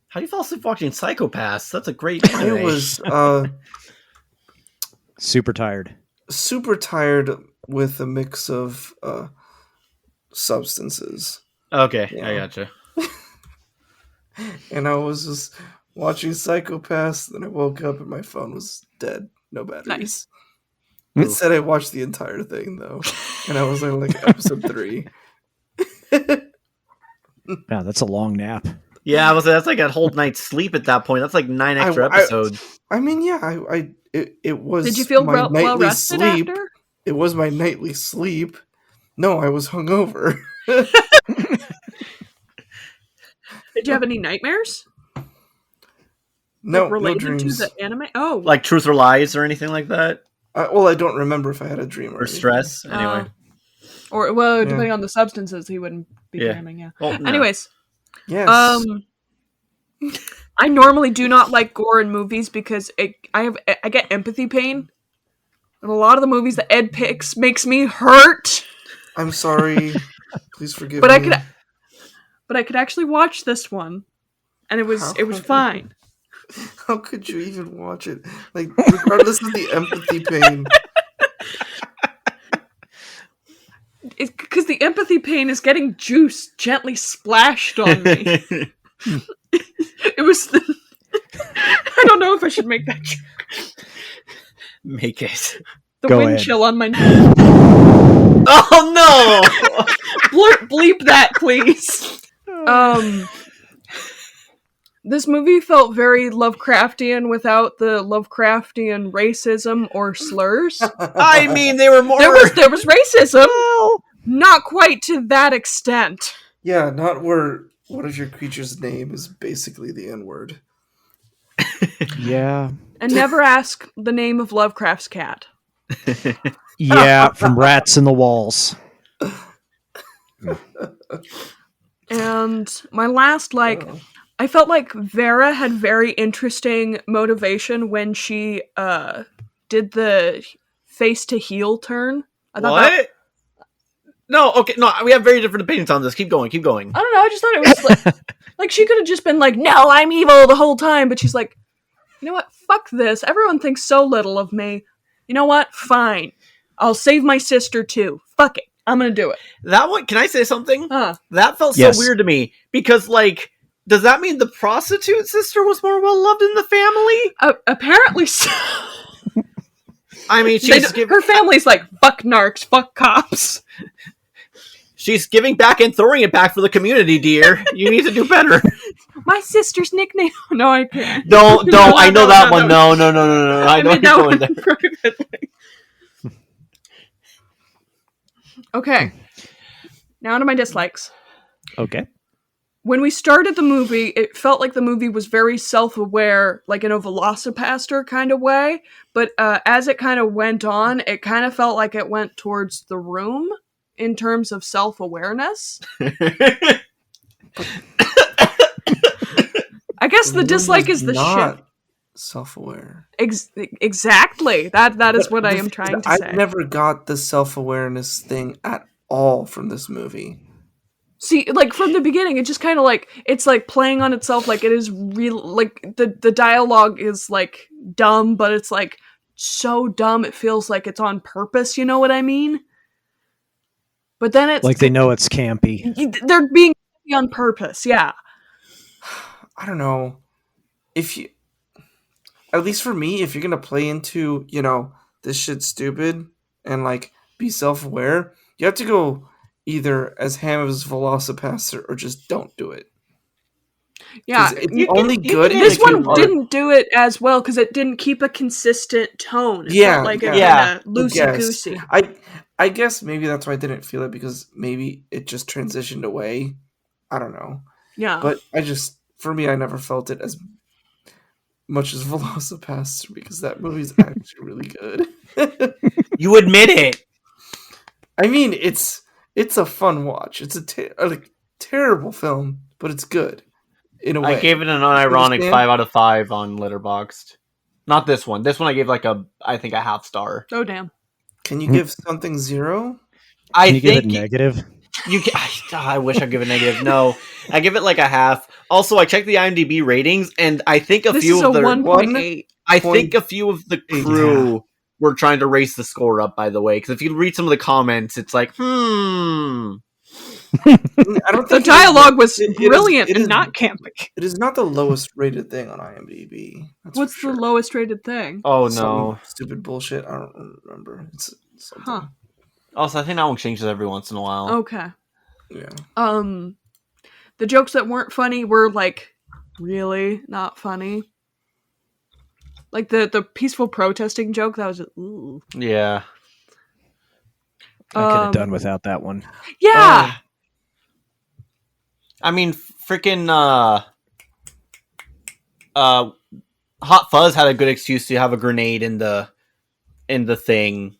How do you fall asleep watching Psycho-Pass? That's a great I anime. was Super tired. super tired with a mix of substances. Okay, Yeah. I gotcha. And I was just watching Psychopaths. Then I woke up and my phone was dead, no batteries. Nice. It said I watched the entire thing though, and I was on like episode 3. Yeah, that's a long nap. Yeah, I was. That's like a whole night's sleep at that point. That's like 9 extra episodes. I mean, yeah, it was. Did you feel my well nightly rested sleep. after? It was my nightly sleep. No, I was hungover. Did you have any nightmares? No, Like, related no dreams. to the anime? Oh, Like Truth or Lies or anything like that, Well, I don't remember if I had a dream or stress. Anyway, or well, depending on the substances, he wouldn't be Yeah. dreaming. Yeah. well, no. Anyways, Yes. I normally do not like gore in movies because I get empathy pain, and a lot of the movies that Ed picks makes me hurt. I'm sorry. Please forgive But me. I could actually watch this one, and it was fine. How could you even watch it? Like, regardless of the empathy pain. It's because the empathy pain is getting juice gently splashed on me. It was. I don't know if I should make that joke. Make it. The Go wind ahead. chill on my neck. Oh no! Bleep that, please. This movie felt very Lovecraftian without the Lovecraftian racism or slurs. I mean, they were more. There was racism, not quite to that extent. Yeah, not where what if your creature's name is basically the N-word. Yeah. And never ask the name of Lovecraft's cat. Yeah, from Rats in the Walls. And my last, I felt like Vera had very interesting motivation when she did the face to heel turn. I thought What? No, okay, no, we have very different opinions on this. Keep going. I don't know, I just thought it was like she could have just been like, no, I'm evil the whole time, but she's like, you know what, fuck this. Everyone thinks so little of me. You know what? Fine. I'll save my sister too. Fuck it. I'm gonna do it. That one, can I say something? Huh. That felt Yes. so weird to me because, like, does that mean the prostitute sister was more well loved in the family? Apparently so. I mean, Her family's like, fuck narcs, fuck cops. she's giving back and throwing it back for the community, dear. You need to do better. My sister's nickname. No, I can't. Don't. No, I know no, that no, one. no. No. I know made you're that going one there. privately. Okay. Now to my dislikes. Okay. When we started the movie, it felt like the movie was very self-aware, like in a Velocipaster kind of way. But as it kind of went on, it kind of felt like it went towards The Room in terms of self-awareness. I guess the dislike is the not shit. self-aware. Exactly. That is what I am trying to say. I never got the self-awareness thing at all from this movie. See, like from the beginning, it just kind of like it's like playing on itself. Like it is real. Like the dialogue is like dumb, but it's like so dumb it feels like it's on purpose. You know what I mean? But then it's Like they know it's campy. they're being on purpose. Yeah. I don't know. If you, at least for me, if you're gonna play into, this shit's stupid and like be self-aware, you have to go either as ham as Velocipaster or just don't do it. Yeah, it's only good. This one didn't do it as well because it didn't keep a consistent tone. It felt like it kind of loosey goosey. I guess maybe that's why I didn't feel it, because maybe it just transitioned away. I don't know. Yeah, but for me, I never felt it as much as Velocipaster because that movie's actually really good. You admit it. I mean, it's a fun watch. It's a terrible film, but it's good in a way. I gave it an unironic 5 out of 5 on Letterboxd. Not this one. This one I gave I think a half star. Oh damn! Can you give something 0? Can you give it negative? You can, I wish I'd give it negative. No, I give it like a half. Also, I checked the IMDb ratings, and I think a few of the 1.8. I think a few of the crew were trying to raise the score up. By the way, because if you read some of the comments, it's like, I don't The think dialogue was it is- brilliant it and is- not campy. It is not the lowest rated thing on IMDb. That's What's for sure. the lowest rated thing? Oh Some no. stupid bullshit. I don't remember. It's something. Huh. Also, I think that one changes every once in a while. Okay. Yeah. The jokes that weren't funny were like really not funny. Like the peaceful protesting joke, that was ooh. Yeah. I could have done without that one. Yeah. I mean, freaking Hot Fuzz had a good excuse to have a grenade in the thing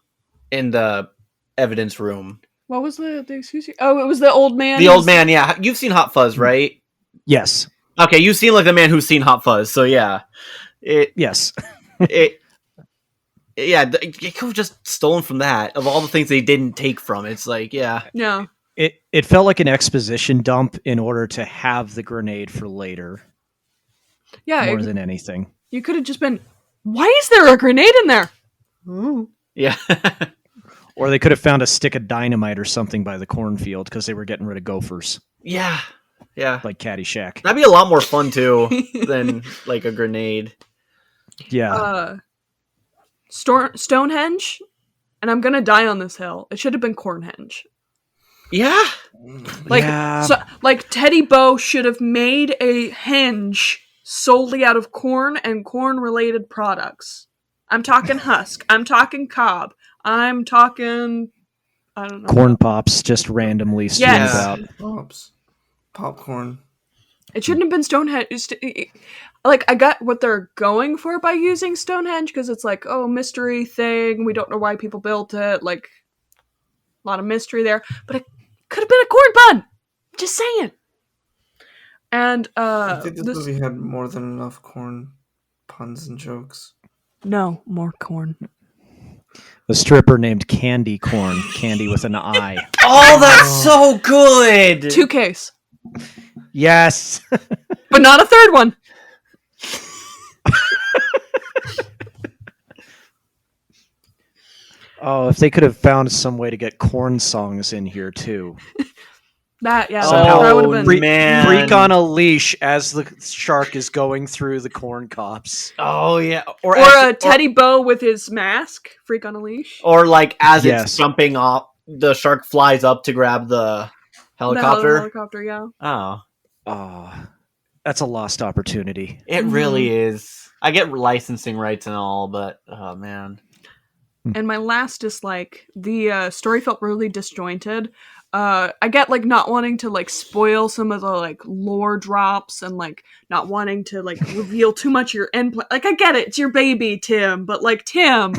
in the evidence room. What was the excuse? Oh, it was the old man. The old man, yeah. You've seen Hot Fuzz, right? Yes. Okay, you've seen like the man who's seen Hot Fuzz, so yeah. Yes. It could have just stolen from that. Of all the things they didn't take from, it's like, yeah. Yeah. It felt like an exposition dump in order to have the grenade for later. Yeah. More than anything. You could have just been, why is there a grenade in there? Ooh. Yeah. Or they could have found a stick of dynamite or something by the cornfield because they were getting rid of gophers. Yeah. Yeah. Like Caddyshack. That'd be a lot more fun, too, than, like, a grenade. Yeah. Stonehenge, and I'm gonna die on this hill. It should have been Cornhenge. Yeah. Like, Yeah. like Teddy Bo should have made a henge solely out of corn and corn-related products. I'm talking husk. I'm talking cob. I'm talking, I don't know. Corn pops just randomly strewn Yes. about. Pops. Popcorn. It shouldn't have been Stonehenge. Like, I got what they're going for by using Stonehenge, because it's like, oh, mystery thing. We don't know why people built it. Like, a lot of mystery there. But it could have been a corn bun. Just saying. And, I think this movie had more than enough corn puns and jokes. No, more corn. A stripper named Candy Corn. Candy with an I. Oh, that's so good! 2 case. Yes. But not a third one. Oh, if they could have found some way to get corn songs in here too. That, yeah. Somehow that would have been. man. Freak on a leash as the shark is going through the corn copse. Oh, yeah. Or a Teddy Bo with his mask. Freak on a leash. Or, like, as Yes. it's jumping off, the shark flies up to grab the helicopter. The helicopter, yeah. Oh. Oh, that's a lost opportunity. It really is. I get licensing rights and all, but, oh, man. And my last dislike, the story felt really disjointed. I get, like, not wanting to, like, spoil some of the, like, lore drops and, like, not wanting to, like, reveal too much of your end Like, I get it, it's your baby, Tim, but, like, Tim,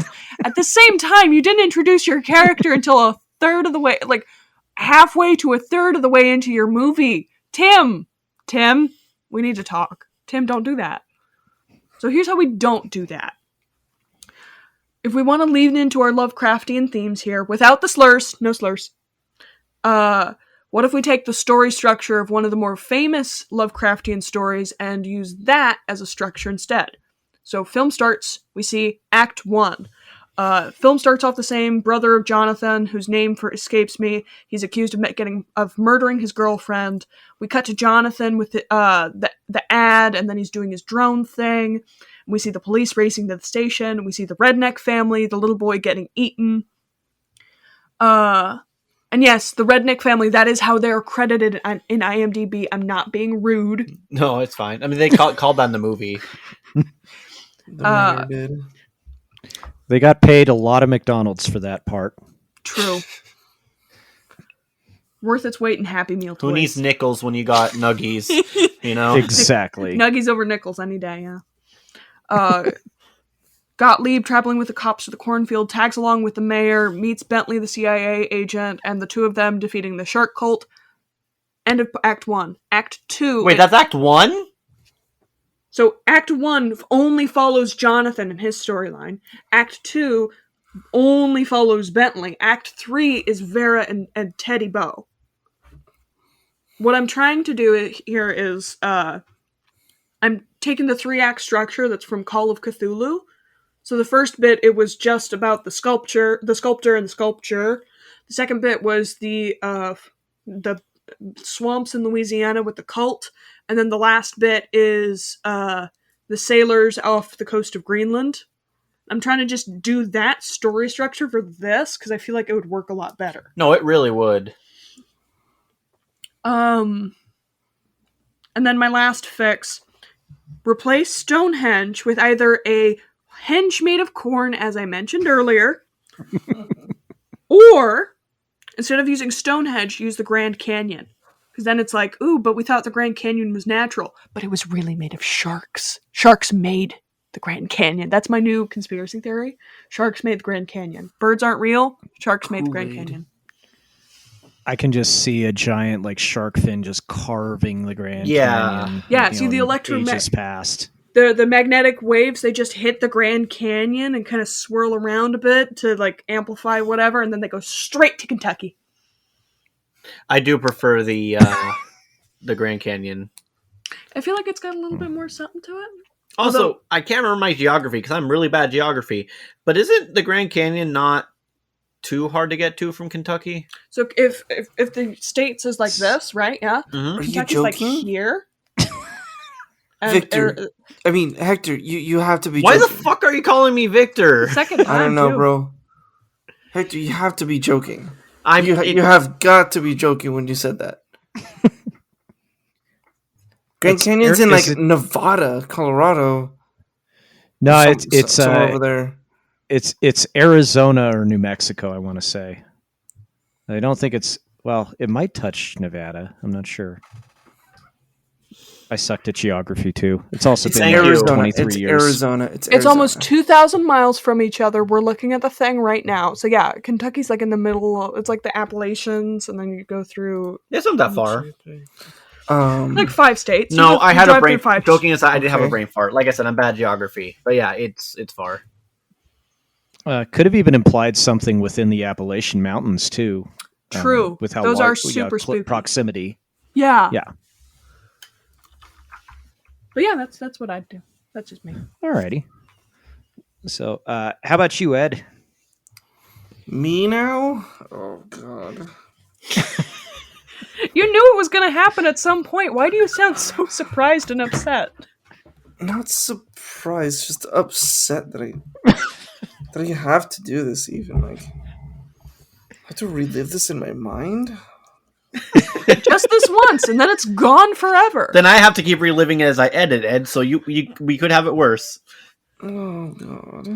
at the same time, you didn't introduce your character until a third of the way, like, halfway to a third of the way into your movie. Tim, we need to talk. Tim, don't do that. So here's how we don't do that. If we want to lean into our Lovecraftian themes here, without the slurs, no slurs, what if we take the story structure of one of the more famous Lovecraftian stories and use that as a structure instead? So film starts, we see Act 1. Film starts off the same brother of Jonathan, whose name escapes me. He's accused of murdering his girlfriend. We cut to Jonathan with the ad, and then he's doing his drone thing. We see the police racing to the station. We see the redneck family, the little boy getting eaten. And yes, the redneck family, that is how they're credited in IMDb. I'm not being rude. No, it's fine. I mean, they called that in the movie. The mayor did. They got paid a lot of McDonald's for that part. True. Worth its weight in Happy Meal toys. Who needs nickels when you got nuggies? You know? Exactly. Nuggies over nickels any day, yeah. Gottlieb, traveling with the cops to the cornfield, tags along with the mayor, meets Bentley, the CIA agent, and the two of them defeating the shark cult. End of Act 1. Act 2... Wait, that's Act 1? So Act 1 only follows Jonathan and his storyline. Act 2 only follows Bentley. Act 3 is Vera and Teddy Bo. What I'm trying to do here is... I'm taking the 3-act structure that's from Call of Cthulhu. So the first bit, it was just about the sculptor and the sculpture. The second bit was the swamps in Louisiana with the cult, and then the last bit is the sailors off the coast of Greenland. I'm trying to just do that story structure for this because I feel like it would work a lot better. No, it really would. And then my last fix: replace Stonehenge with either a henge made of corn, as I mentioned earlier, or instead of using Stonehenge, use the Grand Canyon. Because then it's like, ooh, but we thought the Grand Canyon was natural, but it was really made of sharks. Sharks made the Grand Canyon. That's my new conspiracy theory. Sharks made the Grand Canyon. Birds aren't real. Sharks made the Grand Canyon. I can just see a giant like shark fin just carving the Grand Yeah. Canyon. Yeah, see the ages past. The magnetic waves, they just hit the Grand Canyon and kind of swirl around a bit to like amplify whatever, and then they go straight to Kentucky. I do prefer the Grand Canyon. I feel like it's got a little bit more something to it. Also, Although- I can't remember my geography because I'm really bad at geography. But isn't the Grand Canyon not too hard to get to from Kentucky? So if the states is like this, right? Yeah. Mm-hmm. Are you Kentucky's like joking? here. And Victor, I mean, Hector, you have to be Why joking. the fuck are you calling me Victor? second time, I don't know, too. bro. Hector, you have to be joking. I'm. You have got to be joking when you said that. Grand Canyon's in like Nevada, Colorado. No, it's somewhere over there. It's Arizona or New Mexico, I want to say. I don't think it's, well, it might touch Nevada. I'm not sure. I sucked at geography too. It's also been Arizona. 23 it's years. Arizona. It's almost 2,000 miles from each other. We're looking at the thing right now. So yeah, Kentucky's like in the middle. It's like the Appalachians, and then you go through It's not that far. like 5 states. No, You I had drive a brain. through 5 Joking aside, I did have a Okay. brain fart. Like I said, I'm bad at geography. But yeah, it's far. Could have even implied something within the Appalachian Mountains too. True. With how Those are large, super spooky. proximity. Yeah. Yeah. But yeah, that's what I'd do. That's just me. Alrighty. So, how about you, Ed? Me now? Oh god. You knew it was going to happen at some point. Why do you sound so surprised and upset? Not surprised, just upset that I have to do this. Even like, I have to relive this in my mind. Just this once, and then it's gone forever. Then I have to keep reliving it as I edit, Ed. So we could have it worse. Oh god.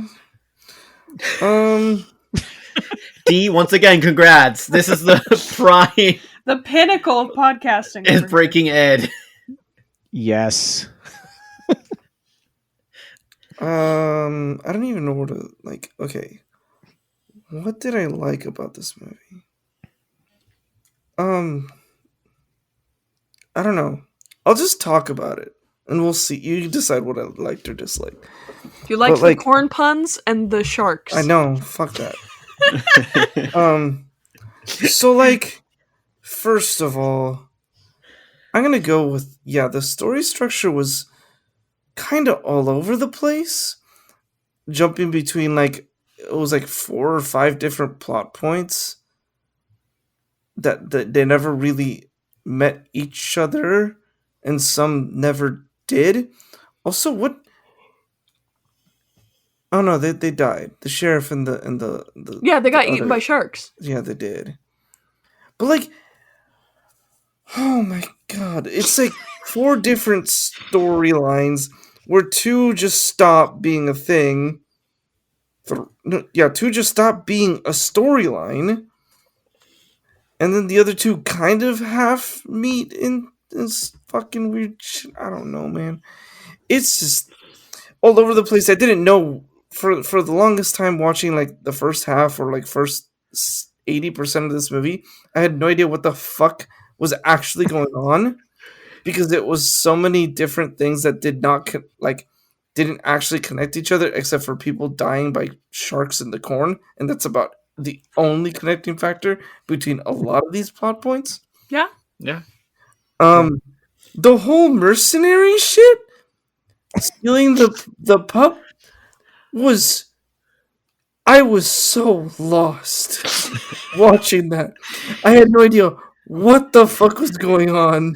D, once again, congrats. This is the prime The pinnacle of podcasting. is over here. breaking Ed. Yes. I don't even know where to like. Okay, what did I like about this movie? I don't know. I'll just talk about it, and we'll see. You decide what I liked or disliked. You liked But, like- the corn puns and the sharks. I know. Fuck that. So like, first of all, I'm gonna go with the story structure was kind of all over the place, jumping between like it was like 4 or 5 different plot points that they never really met each other, and some never did. Also, what? Oh no, they died. The sheriff and the Yeah, they got the eaten other- by sharks. Yeah, they did. But like, oh my god, it's like 4 different storylines where 2 just stop being a thing. 2 just stop being a storyline, and then the other 2 kind of half meet in this fucking weird shit. I don't know, man. It's just all over the place. I didn't know for the longest time watching like the first half or like first 80% of this movie. I had no idea what the fuck was actually going on because it was so many different things that didn't actually connect each other except for people dying by sharks in the corn, and that's about the only connecting factor between a lot of these plot points. Yeah. Yeah. The whole mercenary shit, stealing the pup, I was so lost watching that. I had no idea what the fuck was going on?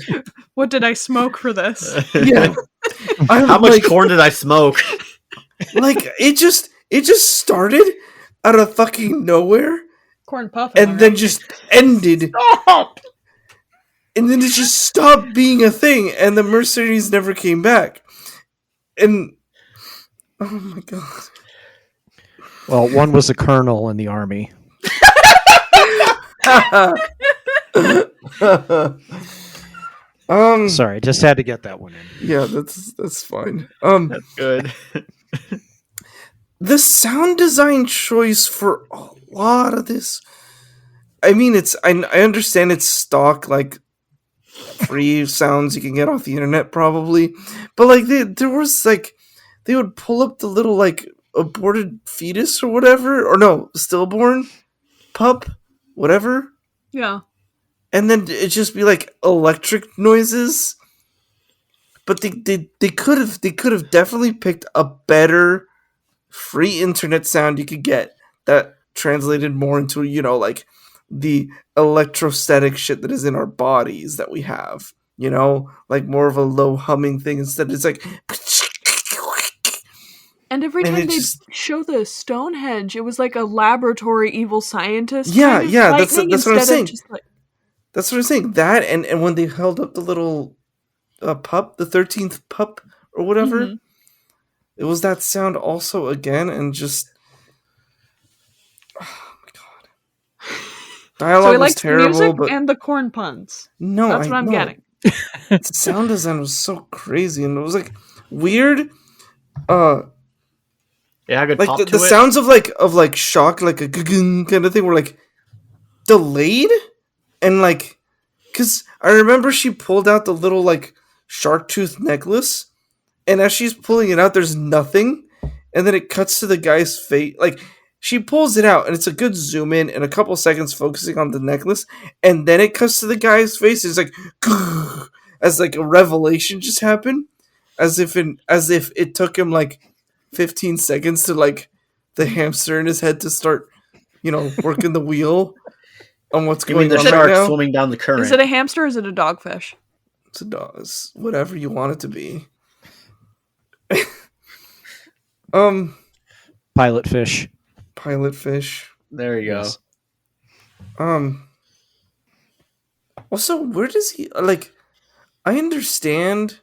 What did I smoke for this? Yeah. I'm How much like, corn did I smoke? like it just started out of fucking nowhere Corn puff. and then just ended. Stop! And then it just stopped being a thing, and the mercenaries never came back. And oh my god! Well, one was a colonel in the army. Sorry, just had to get that one in. Yeah, that's fine. That's good. The sound design choice for a lot of this. I mean, I understand it's stock like free sounds you can get off the internet probably, but like there was like they would pull up the little like aborted fetus or whatever, or no, stillborn pup, whatever. Yeah. And then it'd just be like electric noises. But they could have definitely picked a better free internet sound you could get that translated more into, you know, like the electrostatic shit that is in our bodies that we have. You know? Like more of a low humming thing instead it's like And every And time it they just- show the Stonehenge, it was like a laboratory evil scientist. Yeah, kind of yeah, that's lightning what I'm instead of saying. just like, That's what I'm saying. That and when they held up the little pup, the 13th pup or whatever, Mhm. it was that sound also again, and just oh my god, So dialogue he was likes the terrible. music But and the corn puns. no, That's what I'm know. getting. The sound design was so crazy, and it was like weird. Yeah, good Like pop the to it. sounds of like shock, like a kind of thing, were like delayed, and like because I remember she pulled out the little like shark tooth necklace, and as she's pulling it out, there's nothing, and then it cuts to the guy's face. Like she pulls it out, and it's a good zoom in and a couple seconds focusing on the necklace, and then it cuts to the guy's face. It's like as like a revelation just happened, as if it took him like 15 seconds to like the hamster in his head to start, you know, working the wheel on what's You mean going the on right shark now. swimming down the current? Is it a hamster or is it a dogfish? It's a dog. It's whatever you want it to be. Pilot fish. Pilot fish. There you go. Yes. Also, where does he like? I understand.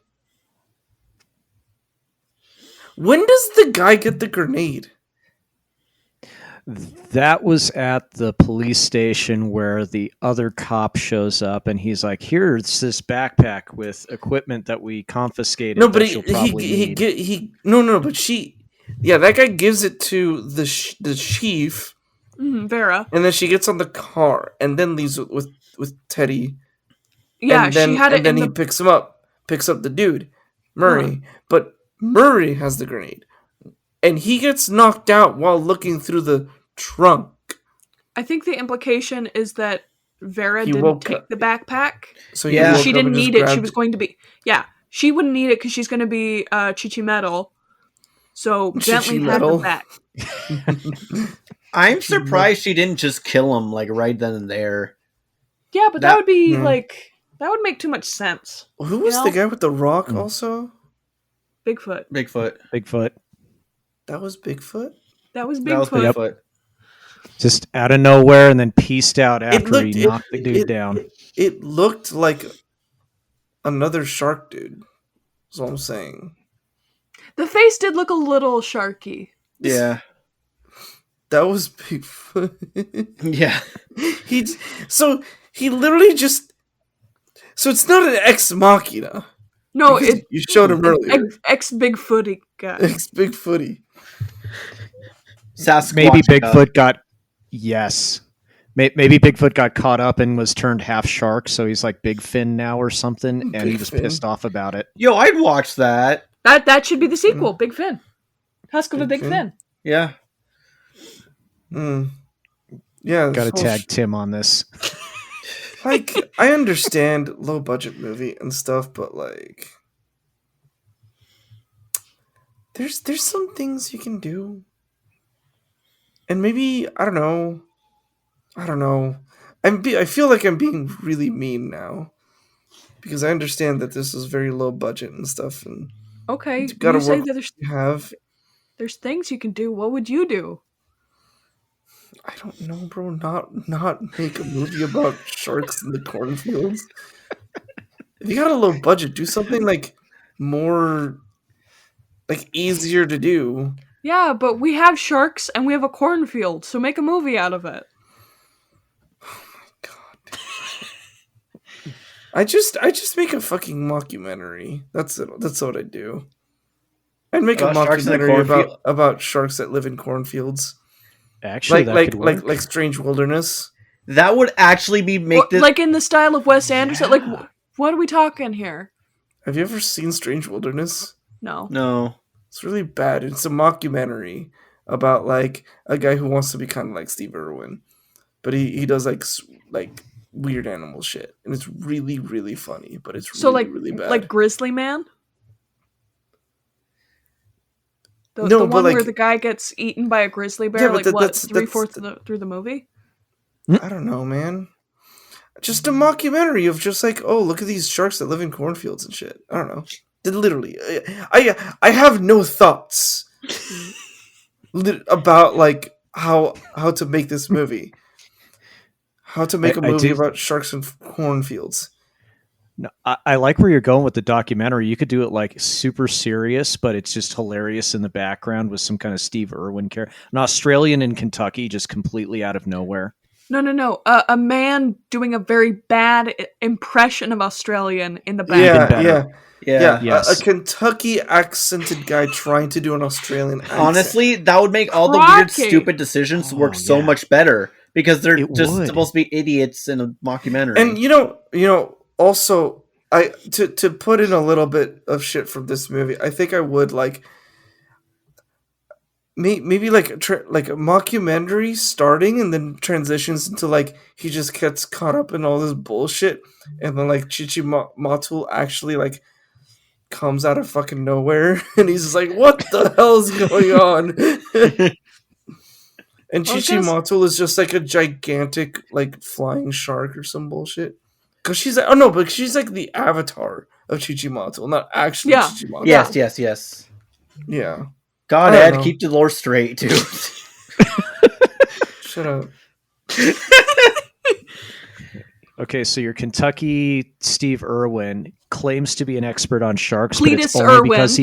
When does the guy get the grenade? That was at the police station where the other cop shows up and he's like, "Here's this backpack with equipment that we confiscated." No, but that you'll probably need." but that guy gives it to the chief, Vera. and then she gets on the car and then leaves with Teddy. Yeah, and then, she had and it then in he the. picks up the dude, Murray. But Murray has the grenade, and he gets knocked out while looking through the trunk. I think the implication is that Vera He didn't woke take up- the backpack. So Yeah. She didn't need it. She was going to be. Yeah, she wouldn't need it because she's going to be Chichi Metal. So Bentley had the Metal. back. I'm surprised she didn't just kill him like right then and there. Yeah, but that That- would be yeah. like that would make too much sense. Who was You the know? guy with the rock? Also, Bigfoot. Bigfoot. Bigfoot. that was Bigfoot. That was That was Bigfoot. Bigfoot. Just out of nowhere and then pieced out after looked- he knocked the dude down. It looked like another shark dude. That's all I'm saying. The face did look a little sharky. Yeah. That was Bigfoot. Yeah. He literally just. So it's not an ex machina. No, Because it you showed him earlier. ex Bigfooty guy. Ex Bigfooty. Sasquatch. Maybe Bigfoot got Maybe Bigfoot got caught up and was turned half shark, so he's like Big Fin now or something, and Big he was Fin. pissed off about it. Yo, I'd watch that. That should be the sequel. Big Fin. Husk of a Big Big Fin? Fin. Yeah. Yeah. Got to so, tag Tim on this. Like, I understand low budget movie and stuff, but like, there's some things you can do, and maybe I don't know. I feel like I'm being really mean now because I understand that this is very low budget and stuff, and Okay, you gotta you say work that with what you have. there's things you can do. What would you do? I don't know, bro. Not make a movie about sharks in the cornfields. If you got a low budget, do something like more like easier to do. Yeah, but we have sharks and we have a cornfield, so make a movie out of it. God. I just make a fucking mockumentary. That's it. That's what I do. I'd make About a sharks in the mockumentary cornfield? about sharks that live in cornfields. Actually, that could work. Like Strange Wilderness. That would actually be make this. Like in the style of Wes Anderson. Like, Yeah. what are we talking here? Have you ever seen Strange Wilderness? No. No. It's really bad. It's a mockumentary about like a guy who wants to be kind of like Steve Irwin, but he does like weird animal shit, and it's really really funny. But it's So really like really bad. like Grizzly Man? The No, one but, like- where the guy gets eaten by a grizzly bear, Yeah, but like that- what, that's- 3/4 through the movie? I don't know, man. Just a mockumentary of just like, oh, look at these sharks that live in cornfields and shit. I don't know. Literally, I have no thoughts about like how to make this movie. How to make a I movie do- about sharks in cornfields. No, I like where you're going with the documentary. You could do it like super serious, but it's just hilarious in the background with some kind of Steve Irwin character. An Australian in Kentucky, just completely out of nowhere. No. A man doing a very bad impression of Australian in the Even background. better. Yeah. Yes. A Kentucky accented guy trying to do an Australian accent. Honestly, that would make all the weird, Crikey. stupid decisions work Oh, so yeah. much better because they're It just would. supposed to be idiots in a mockumentary. And you know, also to put in a little bit of shit from this movie, I think I would like maybe like like a mockumentary starting and then transitions into like he just gets caught up in all this bullshit, and then like Chichi Matul actually like comes out of fucking nowhere and he's just like, what the hell is going on? And Chichi Matul is just like a gigantic like flying shark or some bullshit. Cause she's like, oh no, but she's like the avatar of Chichi Matul, not actually Yeah. Chichi Matul. yes. Yeah. God, I don't Ed, know. keep the lore straight, dude. Shut up. Okay, so your Kentucky Steve Irwin claims to be an expert on sharks, but Cletus it's only Irwin. because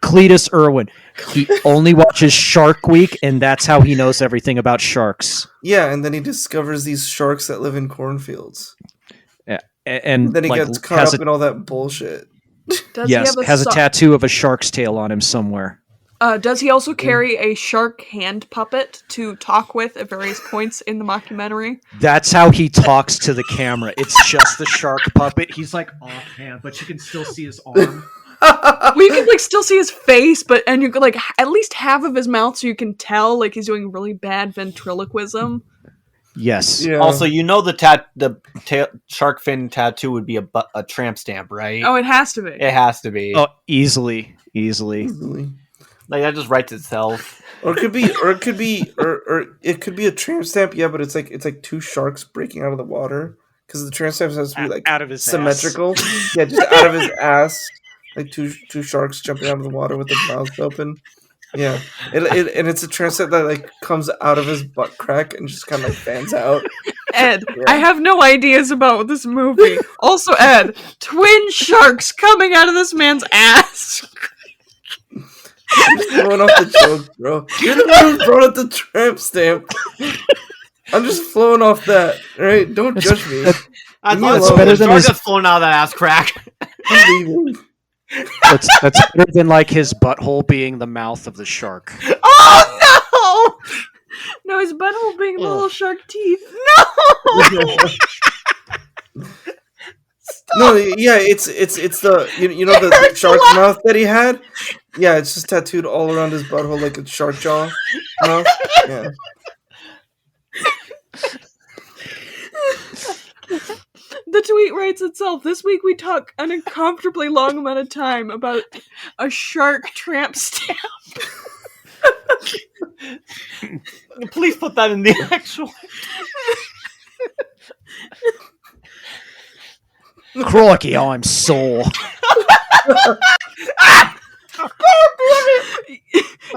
Cletus Irwin. He only watches Shark Week, and that's how he knows everything about sharks. Yeah, and then he discovers these sharks that live in cornfields. And Then he like, gets caught up in all that bullshit. Does yes, he have has a so- tattoo of a shark's tail on him somewhere. Does he also carry a shark hand puppet to talk with at various points in the mockumentary? That's how he talks to the camera. It's just the shark puppet. He's like offhand, but you can still see his arm. Well, you can like still see his face, and you can like at least half of his mouth, so you can tell like he's doing really bad ventriloquism. Yes. Yeah. Also, you know shark fin tattoo would be a tramp stamp, right? Oh, it has to be. It has to be. Oh, easily. Easily. Like that just writes itself. Or it could be a tramp stamp, yeah, but it's like two sharks breaking out of the water. Because the tramp stamp has to be like Out of his symmetrical. Yeah, just out of his ass. Like two sharks jumping out of the water with their mouths open. Yeah. And it's a tramp stamp that like comes out of his butt crack and just kind of like fans out. Ed, Yeah. I have no ideas about this movie. Also, Ed, twin sharks coming out of this man's ass. I'm just throwing off the joke, bro. You're the one who brought up the tramp stamp. I'm just flowing off that, alright? Don't judge me. I Leave me thought alone. better than George his- just flown out of that ass crack. I'm leaving. That's better than like his butthole being the mouth of the shark. Oh No, his butthole being the little shark teeth. No, yeah, it's the you know the shark mouth that he had. Yeah, it's just tattooed all around his butthole like a shark jaw mouth. Yeah, The tweet writes itself. This week we talk an uncomfortably long amount of time about a shark tramp stamp. no! Please put that in the actual. Crikey, I'm sore.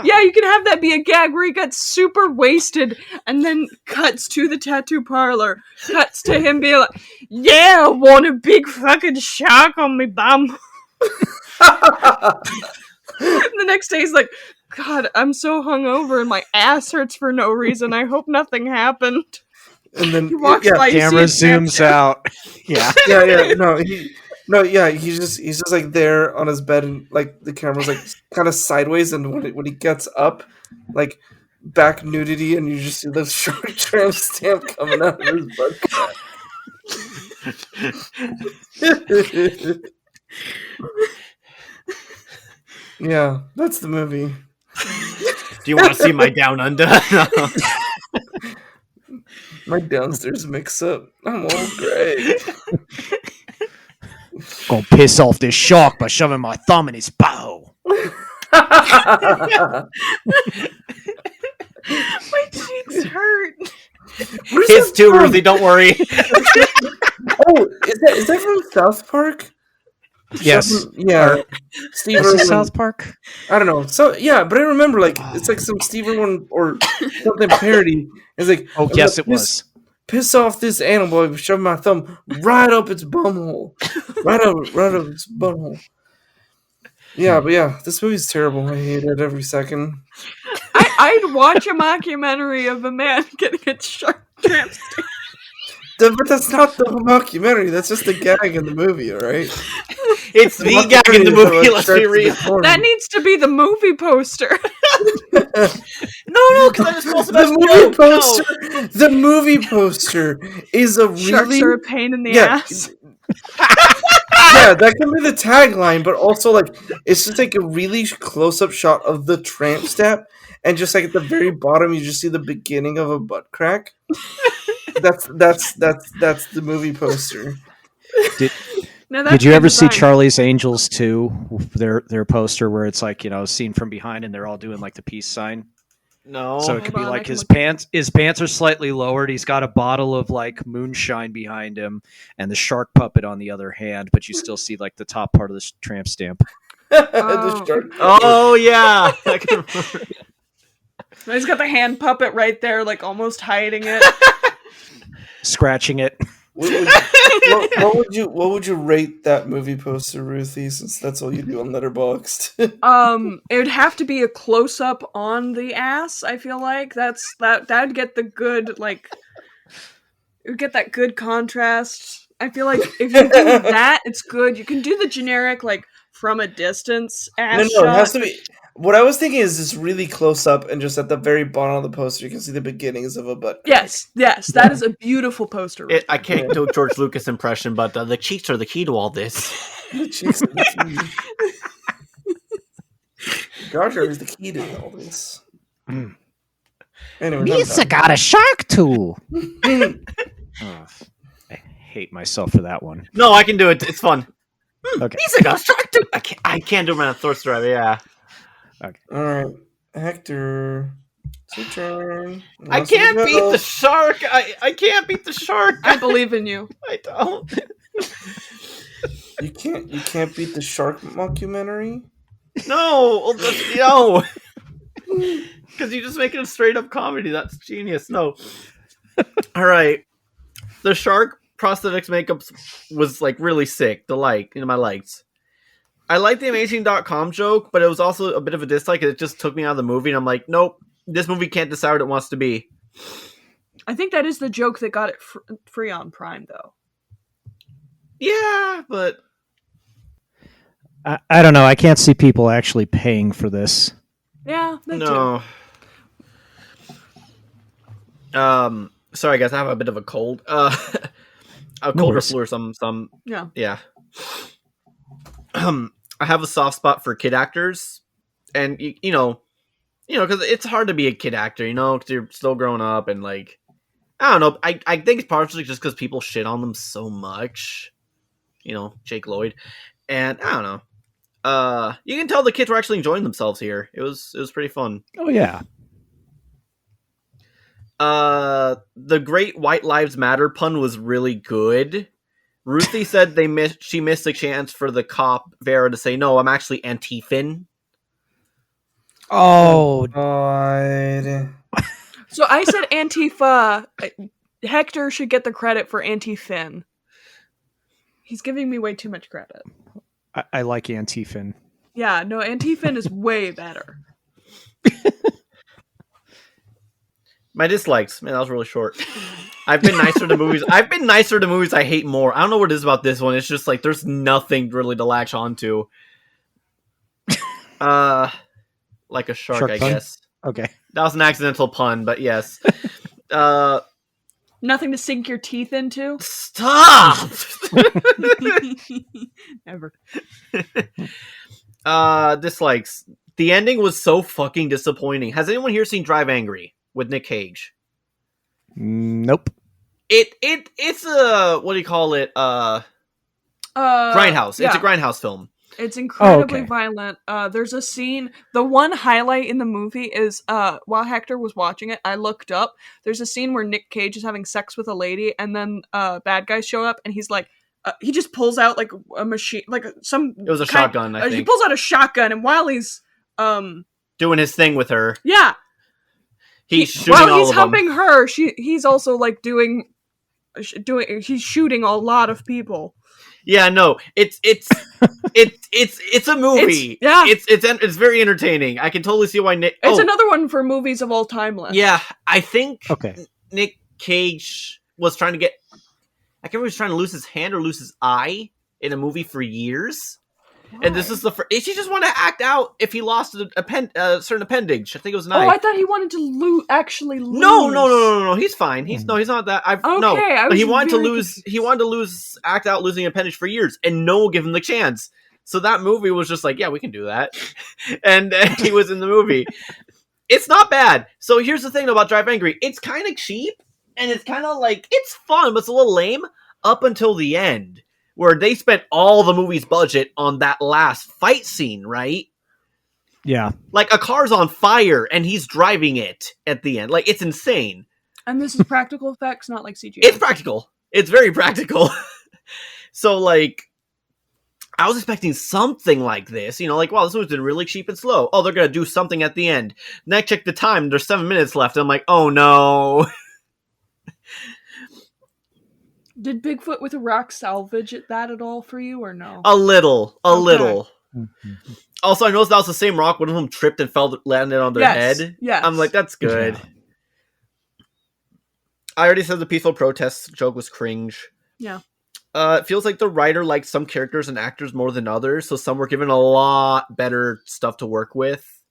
Yeah, you can have that be a gag where he gets super wasted and then cuts to the tattoo parlor. Cuts to him being like, yeah, I want a big fucking shark on me bum. The next day he's like, God, I'm so hungover and my ass hurts for no reason. I hope nothing happened. And then He walks yeah, by, you Camera see his zooms out. Yeah. he's just like there on his bed, and like the camera's like kind of sideways, and when he gets up, like back nudity, and you just see the shark tramp stamp coming out of his butt crack. Yeah, that's the movie. Do you want to see my down under? My downstairs mix up. I'm all great. Gonna piss off this shark by shoving my thumb in his butthole. My cheeks hurt. His too, Ruthie. Don't worry. Oh, is that from South Park? Yes. Yeah. Steve Is Irwin. this South Park? I don't know. So yeah, but I remember like it's like some Steve Irwin or something parody. It's like, Oh, yes, it was. Piss off this animal by shoving my thumb right up its bumhole, right up its butthole. Yeah, but yeah, this movie's terrible. I hate it every second. I'd watch a mockumentary of a man getting a shark tramp stamp. But that's not the mockumentary. That's just the gag in the movie, all right? It's the gag in the movie. Let's be real. That needs to be the movie poster. No, because I just posted that movie poster. The movie poster is a Sharks really are a pain in the ass. Yeah, that can be the tagline, but also like it's just like a really close-up shot of the tramp stamp, and just like at the very bottom, you just see the beginning of a butt crack. That's the movie poster. Did you ever see Charlie's Angels 2? Their poster where it's like, seen from behind and they're all doing like the peace sign. No. So it could be like his pants are slightly lowered. He's got a bottle of like moonshine behind him and the shark puppet on the other hand, but you still see like the top part of the tramp stamp. The shark puppet. Oh yeah. I can remember. He's got the hand puppet right there, like almost hiding it. Scratching it. What would you rate that movie poster, Ruthie? Since that's all you do on Letterboxd. It would have to be a close up on the ass. I feel like that'd get the good like. It would get that good contrast. I feel like if you do that, it's good. You can do the generic like from a distance ass No, shot. it has to be. What I was thinking is just really close up, and just at the very bottom of the poster, you can see the beginnings of a butt. Yes, that is a beautiful poster. I can't do a George Lucas impression, but the cheeks are the key to all this. The cheeks are the key. Jar Jar is the key to all this. Anyway, Lisa got a shark too. Oh, I hate myself for that one. No, I can do it. It's fun. Okay. He's like a shark too. I can't do it on a Thor's Drive. Yeah. Okay. All right, Hector, it's your turn. I can't beat the shark. I can't beat the shark. I believe in you. I don't. You can't beat the shark mockumentary. No. Because you just make it a straight up comedy. That's genius. No. All right. The shark prosthetics makeup was like really sick. My likes. I like the Amazing.com joke, but it was also a bit of a dislike. It just took me out of the movie, and I'm like, nope, this movie can't decide what it wants to be. I think that is the joke that got it free on Prime, though. Yeah, but I don't know. I can't see people actually paying for this. Yeah, that no. too. Sorry guys, I have a bit of a cold. A cold or flu or some. Yeah. I have a soft spot for kid actors, and you know, because it's hard to be a kid actor, because you're still growing up, and like, I don't know. I think it's partially just because people shit on them so much, Jake Lloyd, and I don't know. You can tell the kids were actually enjoying themselves here. It was pretty fun. Oh yeah. The Great White Lives Matter pun was really good. Ruthie said she missed a chance for the cop Vera to say, no, I'm actually Antifin. Oh, God. So I said Antifa. Hector should get the credit for Anti-Fin. He's giving me way too much credit. I like Antifin. Yeah, no, Anti-Fin is way better. My dislikes, man, that was really short. I've been nicer to movies. I hate more. I don't know what it is about this one. It's just like there's nothing really to latch onto. Like a shark I pun? guess. Okay. That was an accidental pun, but yes. Nothing to sink your teeth into? Stop! Never. Dislikes. The ending was so fucking disappointing. Has anyone here seen Drive Angry with Nick Cage? Nope. It's a, what do you call it? Grindhouse. Yeah. It's a Grindhouse film. It's incredibly okay. violent. There's a scene. The one highlight in the movie is while Hector was watching it, I looked up. There's a scene where Nick Cage is having sex with a lady, and then bad guys show up, and he's like, he just pulls out like a machine, like some. It was a shotgun, I think. He pulls out a shotgun, and while he's doing his thing with her, yeah, he's shooting while all he's of them. humping her, he's also like doing. He's shooting a lot of people. Yeah, no, it's a movie. It's very entertaining. I can totally see why Nick. It's another one for movies of all time list. Yeah, I think Okay. Nick Cage was trying to get. I can't remember if he was trying to lose his hand or lose his eye in a movie for years. Why? And this is the first. He just wanted to act out if he lost a certain appendage. I think it was an eye. Oh, I thought he wanted to actually lose. No. He's fine. He's not that. No. I But was he wanted to very lose. confused. He wanted to act out losing an appendage for years, and no one gave him the chance. So that movie was just like, yeah, we can do that, and he was in the movie. It's not bad. So here's the thing about Drive Angry. It's kind of cheap, and it's kind of like it's fun, but it's a little lame up until the end, where they spent all the movie's budget on that last fight scene, right? Yeah. Like a car's on fire and he's driving it at the end. Like it's insane. And this is practical effects, not like CGI. It's practical. It's very practical. So like I was expecting something like this, like, wow, this movie's been really cheap and slow. Oh, they're going to do something at the end. Then I check the time. There's 7 minutes left. And I'm like, oh no. Did Bigfoot with a rock salvage that at all for you, or no? A little. Mm-hmm. Also, I noticed that was the same rock. One of them tripped and landed on their head. Yes. I'm like, that's good. Yeah. I already said the peaceful protest joke was cringe. Yeah. It feels like the writer liked some characters and actors more than others, so some were given a lot better stuff to work with.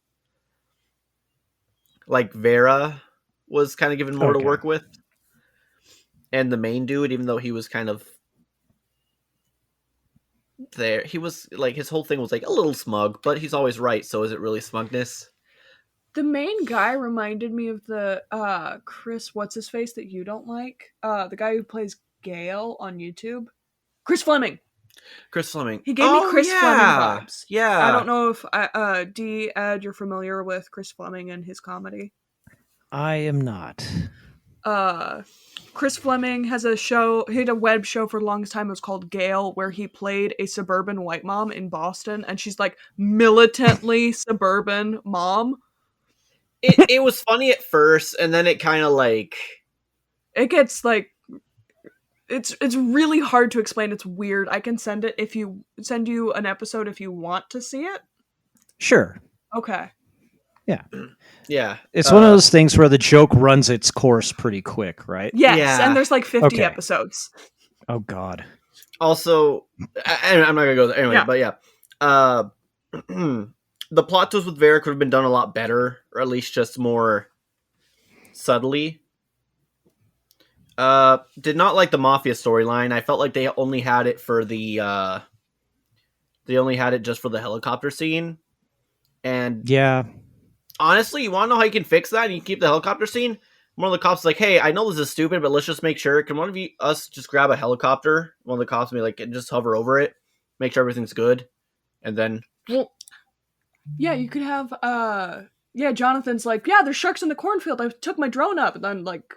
Like Vera was kind of given more to work with. And the main dude, even though he was kind of there, he was like, his whole thing was like a little smug, but he's always right, so is it really smugness? The main guy reminded me of the Chris, what's his face that you don't like? The guy who plays Gale on YouTube. Chris Fleming. He gave me Chris Fleming vibes. Yeah. I don't know if Ed, you're familiar with Chris Fleming and his comedy. I am not. Chris Fleming has a show. He had a web show for the longest time. It was called Gale, where he played a suburban white mom in Boston, and she's like militantly suburban mom. It was funny at first, and then it kind of like it gets like it's really hard to explain. It's weird. I can send you an episode if you want to see it. Sure. Okay. Yeah. It's one of those things where the joke runs its course pretty quick, right? Yes, Yeah. and there's like 50 Okay. episodes. Oh, God. Also, I'm not gonna go there anyway. Yeah. But yeah, the plot twist with Vera could have been done a lot better, or at least just more subtly. Did not like the mafia storyline. I felt like they only had it for the they only had it just for the helicopter scene. And Yeah. honestly, you want to know how you can fix that? And you keep the helicopter scene. One of the cops is like, "Hey, I know this is stupid, but let's just make sure. Can one of us just grab a helicopter?" One of the cops will be like, and just hover over it, make sure everything's good, and then Yeah, you could have Yeah, Jonathan's like, yeah, there's sharks in the cornfield. I took my drone up, and then like,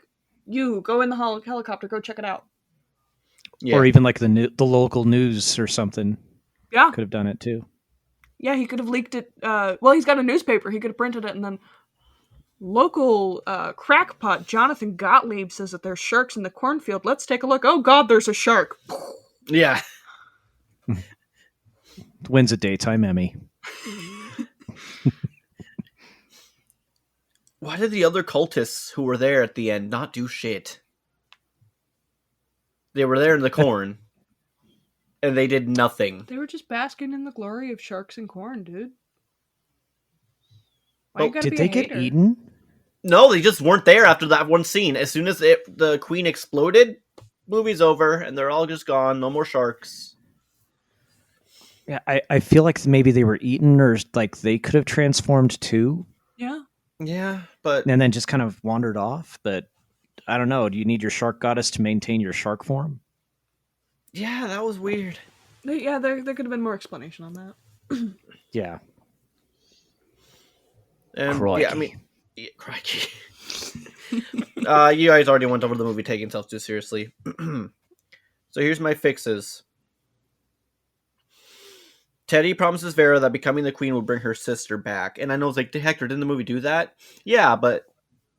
you go in the helicopter, go check it out. Yeah. Or even like the local news or something Yeah, could have done it too. yeah, he could have leaked it. Well, he's got a newspaper. He could have printed it, and then local crackpot Jonathan Gottlieb says that there's sharks in the cornfield. Let's take a look. Oh God, there's a shark. Yeah. Wins a daytime Emmy. Why did the other cultists who were there at the end not do shit? They were there in the corn, and they did nothing. They were just basking in the glory of sharks and corn, dude. Why Oh, you gotta Did be they a get hater? eaten? No, they just weren't there after that one scene. As soon as the queen exploded, movie's over, and they're all just gone. No more sharks. Yeah, I feel like maybe they were eaten, or like they could have transformed too, Yeah. Yeah, but and then just kind of wandered off. But I don't know. Do you need your shark goddess to maintain your shark form? yeah, that was weird. Yeah, there could have been more explanation on that. Yeah. And Crikey. yeah, I mean, yeah, crikey. You guys already went over the movie taking itself too seriously. So here's my fixes. Teddy promises Vera that becoming the queen will bring her sister back. And I know it's like, Hector, didn't the movie do that? Yeah, but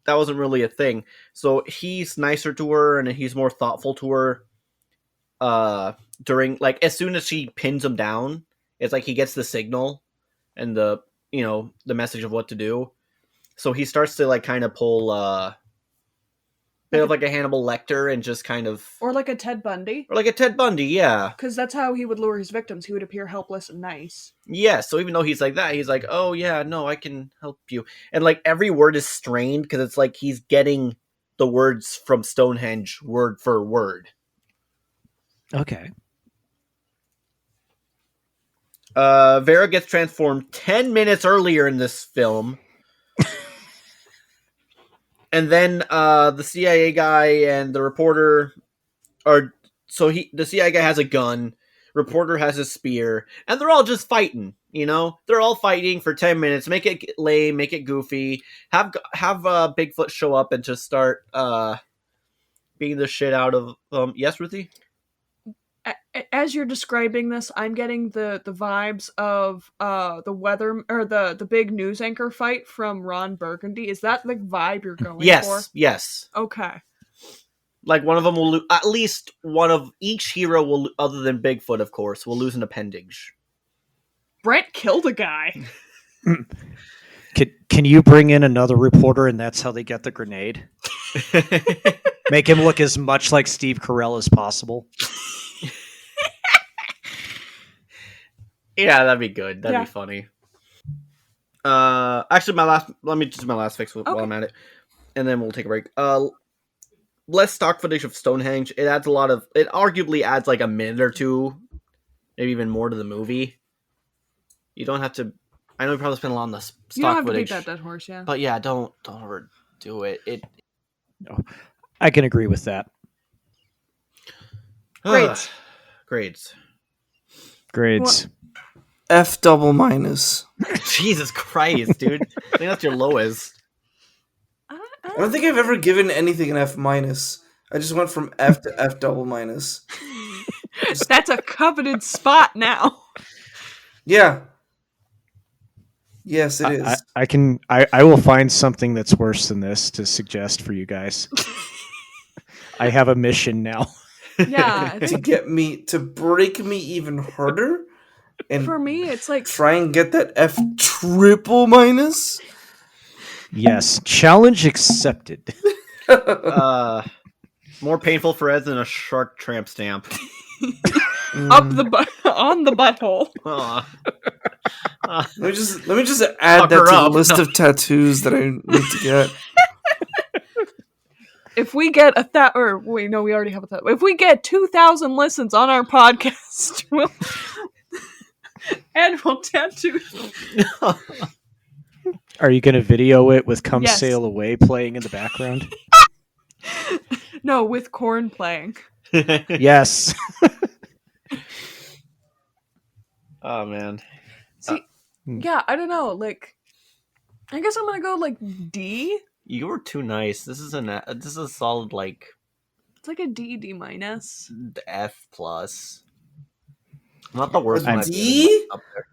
that wasn't really a thing. So he's nicer to her and he's more thoughtful to her. During, like, as soon as she pins him down, it's like he gets the signal and the message of what to do. So he starts to, like, kind of pull bit of like a Hannibal Lecter and just kind of, Or like a Ted Bundy. or like a Ted Bundy, yeah. Because that's how he would lure his victims. He would appear helpless and nice. Yeah, so even though he's like that, he's like, oh yeah, no, I can help you. And like every word is strained because it's like he's getting the words from Stonehenge word for word. Okay. Vera gets transformed 10 minutes earlier in this film. And then the CIA guy and the reporter are, the CIA guy has a gun, reporter has a spear, and they're all just fighting, They're all fighting for 10 minutes, make it lame, make it goofy, have Bigfoot show up and just start beating the shit out of yes, Ruthie? As you're describing this, I'm getting the vibes of the weather or the big news anchor fight from Ron Burgundy. Is that the vibe you're going for? Yes. Okay. Like one of them will at least one of each hero will, other than Bigfoot, of course, will lose an appendage. Brent killed a guy. Can you bring in another reporter and that's how they get the grenade? Make him look as much like Steve Carell as possible. Yeah, that'd be good. That'd Yeah. be funny. Actually, let me just do my last fix while I'm at it, and then we'll take a break. Less stock footage of Stonehenge. It arguably adds like a minute or two, maybe even more to the movie. You don't have to. I know you probably spent a lot on the stock You don't have footage, to beat that dead horse, yeah. but yeah, don't overdo it. I can agree with that. Grades. Grades. F double minus. Jesus Christ, dude! I think that's your lowest. I don't think I've ever given anything an F minus. I just went from F to F double minus. That's a coveted spot now. Yeah. Yes, it is. I will find something that's worse than this to suggest for you guys. I have a mission now. Yeah, I To think get me to break me even harder, and for me, it's like try and get that F triple minus. Yes, challenge accepted. More painful for Ed than a shark tramp stamp. up the on the butthole. Let me just add Fuck that her to the up. list of tattoos that I need to get. If we get we already have a if we get 2,000 listens on our podcast, Ed will tattoo. Are you going to video it with "Come Yes. Sail Away" playing in the background? No, with corn playing. Yes. Oh man. See, yeah, I don't know. Like, I guess I'm gonna go like D. You were too nice. This is a solid like It's like a D minus. F plus. Not the worst A one. D? Up there.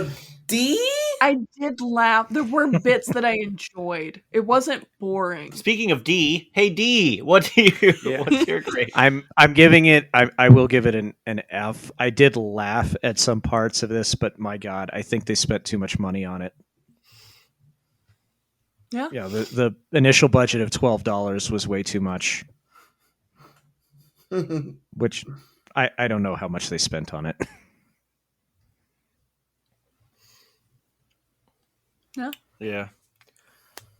A D? I did laugh. There were bits that I enjoyed. It wasn't boring. Speaking of D, hey D, what do you? Yeah. What's your grade? I'm giving it. I will give it an F. I did laugh at some parts of this, but my God, I think they spent too much money on it. Yeah. Yeah, the initial budget of $12 was way too much. Which I don't know how much they spent on it. Yeah.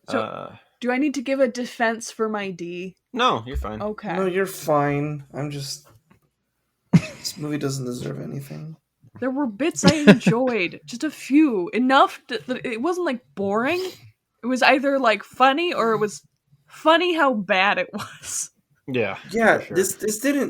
So- Do I need to give a defense for my D? No, you're fine. Okay. No, you're fine. I'm just. This movie doesn't deserve anything. There were bits I enjoyed, just a few, enough that it wasn't like boring. It was either like funny or it was funny how bad it was. Yeah. Yeah, for sure.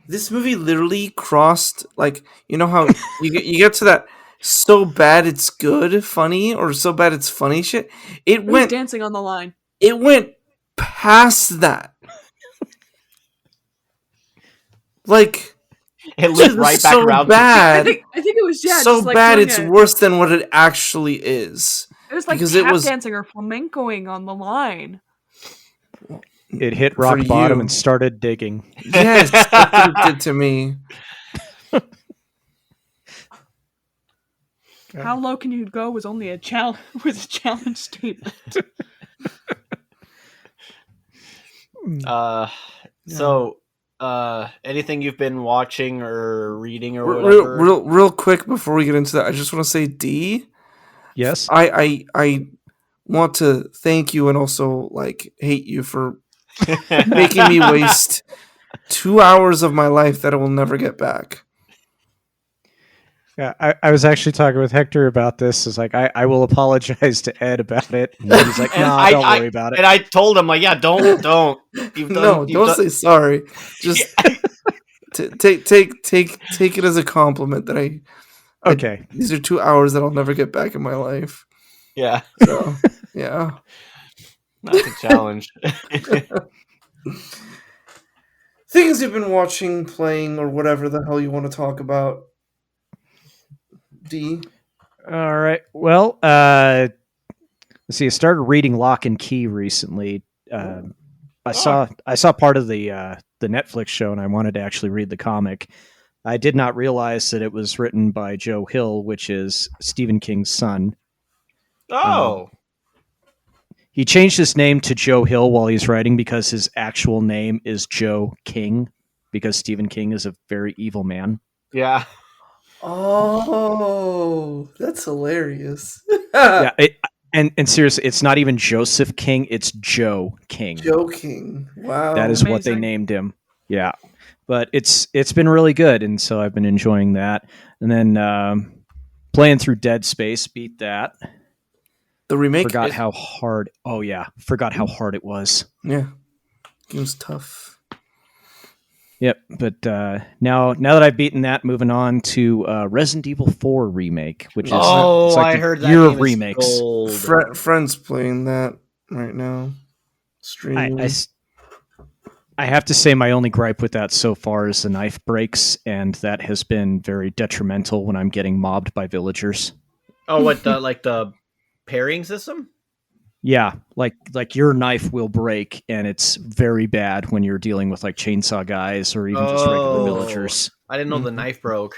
this movie literally crossed, like, you know how you get to that so bad it's good funny or so bad it's funny shit. It was dancing on the line. It went past that. Like, It it lived was right back so around. bad. I think it was so just like bad doing it's worse than what it actually is. It was like because tap it was- dancing or flamencoing on the line. It hit rock For bottom you. and started digging. Yes, that's what it did to me. How low can you go was only a challenge. Was a challenge statement. So, anything you've been watching or reading or whatever? Real quick before we get into that, I just want to say, D, Yes. I want to thank you and also like hate you for making me waste 2 hours of my life that I will never get back. Yeah, I was actually talking with Hector about this. It's like I will apologize to Ed about it. And he's like, And no, don't worry about it. And I told him, like, yeah, don't. Don't say sorry. Just take it as a compliment that I. Okay. These are 2 hours that I'll never get back in my life. Yeah, So yeah. not a challenge. Things you've been watching, playing, or whatever the hell you want to talk about. D. All right. Well, let's see. I started reading Lock and Key recently. I saw part of the Netflix show, and I wanted to actually read the comic. I did not realize that it was written by Joe Hill, which is Stephen King's son. Oh, He changed his name to Joe Hill while he's writing because his actual name is Joe King, because Stephen King is a very evil man. yeah. Oh, that's hilarious. Yeah, and seriously, it's not even Joseph King; it's Joe King. Joking. Wow. That is what they Amazing. named him. Yeah, but it's been really good, and so I've been enjoying that. And then playing through Dead Space, beat that. the remake. Forgot how hard. Oh yeah, forgot how hard it was. Yeah, it was tough. Yep, but now that I've beaten that, moving on to Resident Evil 4 remake, which is it's like I the heard that year game of remakes. Is gold. Friends playing that right now. Streaming. I have to say my only gripe with that so far is the knife breaks, and that has been very detrimental when I'm getting mobbed by villagers. Oh, what the parrying system? Yeah, like your knife will break, and it's very bad when you're dealing with like chainsaw guys or even just regular Oh. villagers. I didn't know the Mhm. knife broke.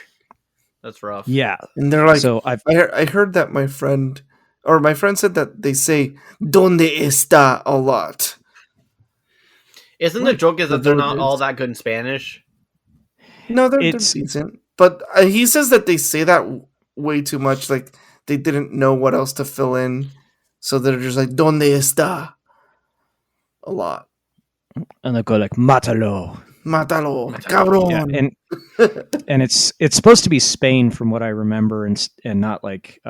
That's rough. Yeah, and they're like, so I heard that my friend said that they say "Donde está" a lot. Isn't the joke is that The they're not villagers. all that good in Spanish? No, they're It's- decent, but he says that they say that way too much. Like they didn't know what else to fill in, so they're just like "Donde está" a lot. and they go like "Matalo." Mátalo, cabrón. Yeah, and it's supposed to be Spain from what I remember, and not like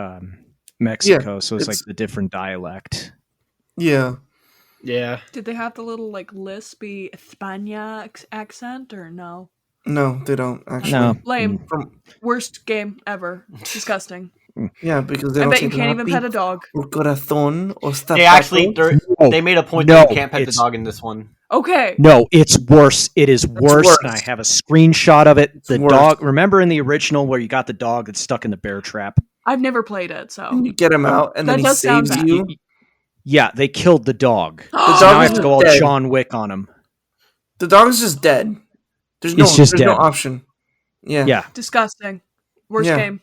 Mexico. Yeah, So it's like it's- the different dialect. Yeah. Yeah. Did they have the little like lispy España accent or no? No, they don't actually. No, Lame. From Worst game ever. Disgusting. Yeah, because they I don't bet say you can't even pet a lápiz dog. or corazón or stuff. They actually they made a point that you can't pet the it's- dog in this one. Okay. No, it's worse. It is worse. worse. And I have a screenshot of it. It's The worse. dog. Remember in the original where you got the dog that's stuck in the bear trap? I've never played it, so. And you get him out, and That then he does sound saves bad. you. Yeah, they killed the dog. The So dog now I is have to go all dead. John Wick on him. The dog is just dead. There's no, It's just there's no dead. option. Yeah. Yeah, Disgusting. Worst Yeah. game.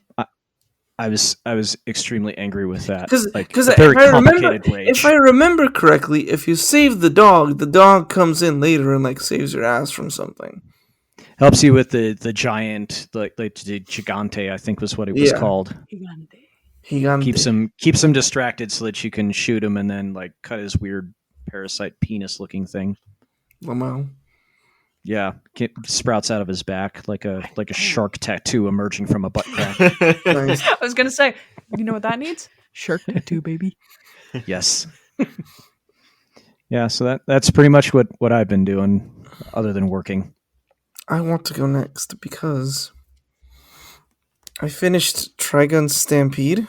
I was extremely angry with that. Because like if a very I remember, complicated rage. if I remember correctly, if you save the dog comes in later and like saves your ass from something. Helps you with the giant, like the gigante, I think was what it was Yeah. called. Gigante. Keeps him distracted so that you can shoot him and then like cut his weird parasite penis looking thing. Lamau. Yeah, sprouts out of his back like a shark tattoo emerging from a butt crack. Nice. I was gonna say, you know what that needs? Shark tattoo, baby. Yes. Yeah, so that's pretty much what I've been doing, other than working. I want to go next because I finished Trigun Stampede.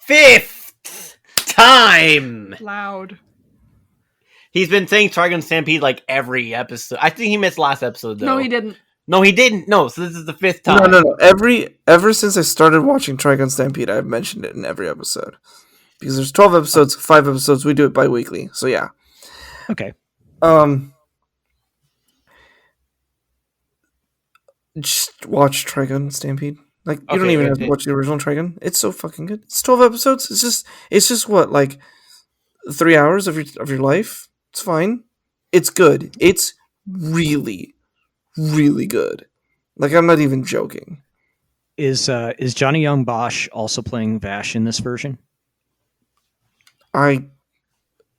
5th time. Loud. He's been saying Trigun Stampede like every episode. I think he missed last episode though. No, he didn't. No, he didn't. No, so this is the 5th time. No. Ever since I started watching Trigun Stampede, I've mentioned it in every episode. Because there's 12 episodes, 5 episodes, we do it bi-weekly. So yeah. Okay. Just watch Trigun Stampede. Like you don't Okay, even have to watch the original Trigun. It's so fucking good. It's 12 episodes. It's just what, like 3 hours of your life? It's fine. It's good. It's really, really good. Like I'm not even joking. Is Johnny Young Bosch also playing Vash in this version? I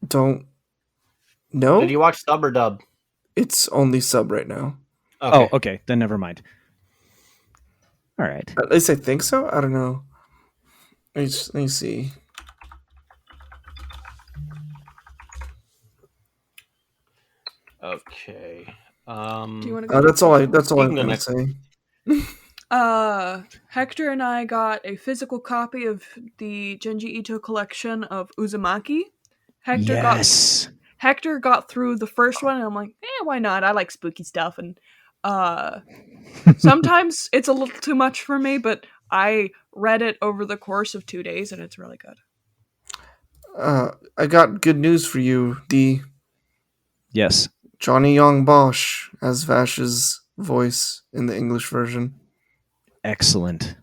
don't know. Did you watch sub or dub? It's only sub right now. Okay. Oh, okay. Then never mind. All right. At least I think so. I don't know. Let me see. Okay. Do you want to go? That's all I'm You can go gonna next. say. Hector and I got a physical copy of the Genji Ito collection of Uzumaki. Hector got through the first one, and I'm like, why not? I like spooky stuff, and sometimes it's a little too much for me, but I read it over the course of 2 days, and it's really good. I got good news for you, D. Yes. Johnny Young Bosch as Vash's voice in the English version. Excellent.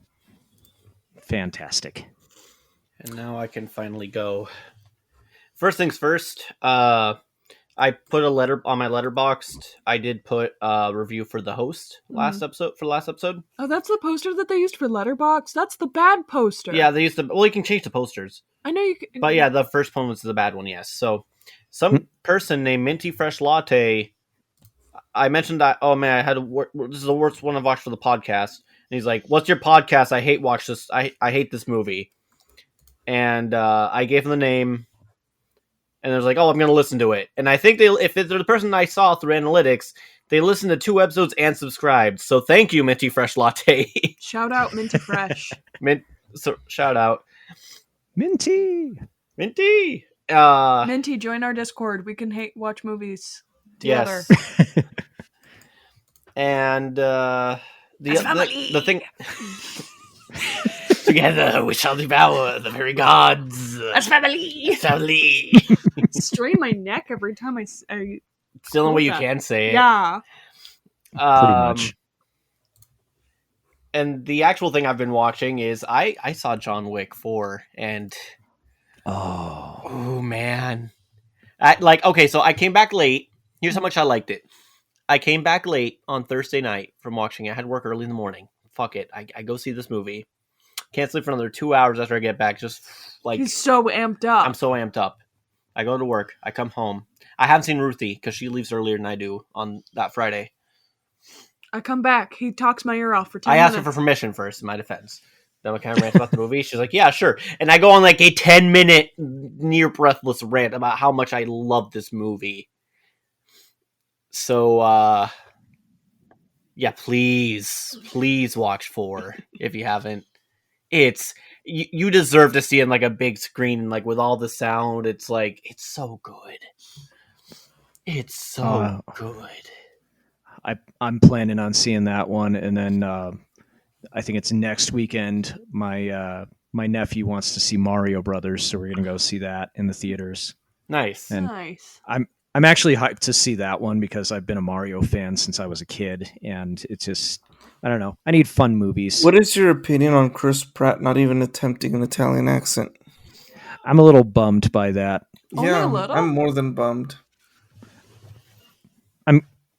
Fantastic. And now I can finally go. First things first, I put a letter on my Letterboxd. I did put a review for the host last episode. Oh, that's the poster that they used for Letterboxd? That's the bad poster. Yeah, they used to. Well, you can change the posters. I know you can. But yeah, the first one was the bad one, yes. So some person named Minty Fresh Latte, I mentioned that, oh man, I had this is the worst one I've watched for the podcast. And he's like, what's your podcast? I hate this movie. And I gave him the name. And I was like, oh, I'm going to listen to it. And I think if they're the person I saw through analytics, they listened to 2 episodes and subscribed. So thank you, Minty Fresh Latte. Shout out Minty Fresh. Shout out. Minty. Minty. Minty, join our Discord. We can watch movies together. Yes. And the thing. Together we shall devour the very gods. As family. Family. Strain my neck every time I It's the only way you that. can say it. Yeah. Pretty much. And the actual thing I've been watching is I saw John Wick 4 and oh man. So I came back late. Here's how much I liked it. I came back late on Thursday night from watching. I had work early in the morning. Fuck it. I go see this movie. Can't sleep for another 2 hours after I get back. Just like He's so amped up. I'm so amped up. I go to work. I come home. I haven't seen Ruthie because she leaves earlier than I do on that Friday. I come back. He talks my ear off for 10 I minutes. asked her for permission first, in my defense. Then I kind of rant about the movie. She's like, yeah, sure. And I go on like a 10-minute near breathless rant about how much I love this movie. So, yeah, please watch 4 if you haven't. It's you deserve to see it in like a big screen, like with all the sound. It's like it's so good. It's so good. I'm planning on seeing that one, and then I think it's next weekend. My nephew wants to see Mario Brothers, so we're gonna go see that in the theaters. Nice. And Nice. I'm actually hyped to see that one because I've been a Mario fan since I was a kid, and it's just I don't know. I need fun movies. What is your opinion on Chris Pratt not even attempting an Italian accent? I'm a little bummed by that. Only a Yeah, little? I'm more than bummed.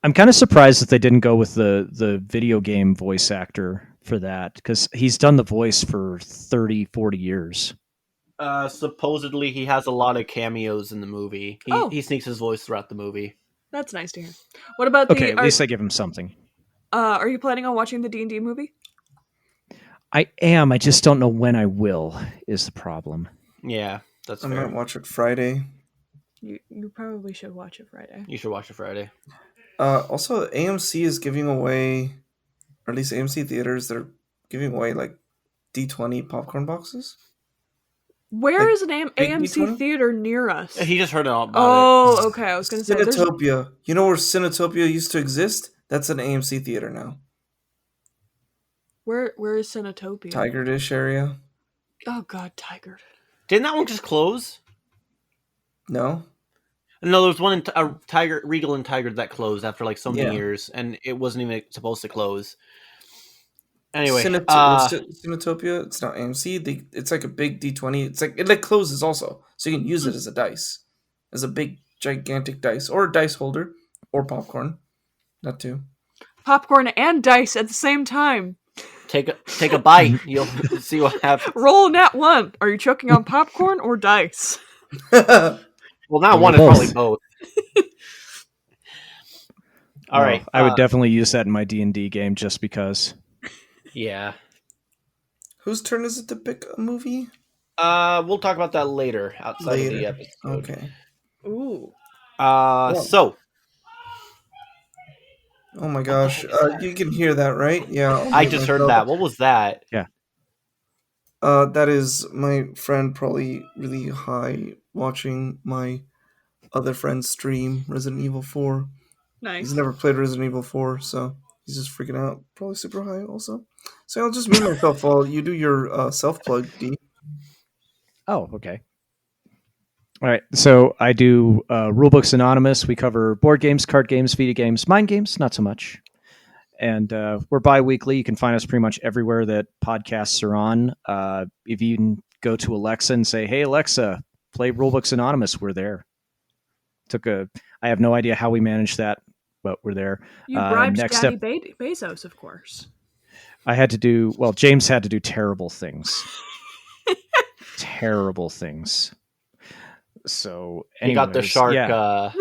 I'm kind of surprised that they didn't go with the video game voice actor for that because he's done the voice for 30, 40 years. Supposedly he has a lot of cameos in the movie. He sneaks his voice throughout the movie. That's nice to hear. What about the? Okay, at least I give him something. Are you planning on watching the D&D movie? I am. I just don't know when I will. Is the problem? Yeah, that's I fair. might watch it Friday. You probably should watch it Friday. You should watch it Friday. Also, AMC is giving away, or at least AMC theaters, they're giving away like D20 popcorn boxes. Where Like, is an big AMC D20? theater near us? He just heard all about Oh, okay. I was going to say. there's- Cinetopia. You know where Cinetopia used to exist? That's an AMC theater now. Where is Cinetopia? Tiger Dish area. Oh God, Tiger. it. Didn't that one just close? No? No, there was one in Tiger, Regal and Tiger that closed after like so many Yeah. years, and it wasn't even supposed to close. Anyway, Cinetopia, it's not AMC. It's like a big D20. It's like it like closes also, so you can use it as a dice, as a big gigantic dice, or a dice holder, or popcorn. That too. Popcorn and dice at the same time. take a bite. You'll see what happens. Roll a nat 1. Are you choking on popcorn or dice? Well, not Or one. It's both. probably both. All right. I would definitely use that in my D&D game just because. Yeah. Whose turn is it to pick a movie? We'll talk about that later outside of the episode. Okay. Ooh. So Oh my gosh. You can hear that, right? Yeah. I'll I mute just heard myself. that. What was that? That is my friend probably really high watching my other friend stream Resident Evil 4. Nice. He's never played Resident Evil 4, so he's just freaking out. Probably super high also. So I'll just mute myself while you do your self-plug, D. Oh, okay. All right. So I do Rulebooks Anonymous. We cover board games, card games, Vita games, mind games, not so much. And we're bi-weekly. You can find us pretty much everywhere that podcasts are on. If you can go to Alexa and say, "Hey Alexa, play Rulebooks Anonymous," we're there. I have no idea how we managed that, but we're there. You bribed next Daddy up- Bezos, of course. James had to do terrible things. Terrible things. So You got the anyways, shark yeah.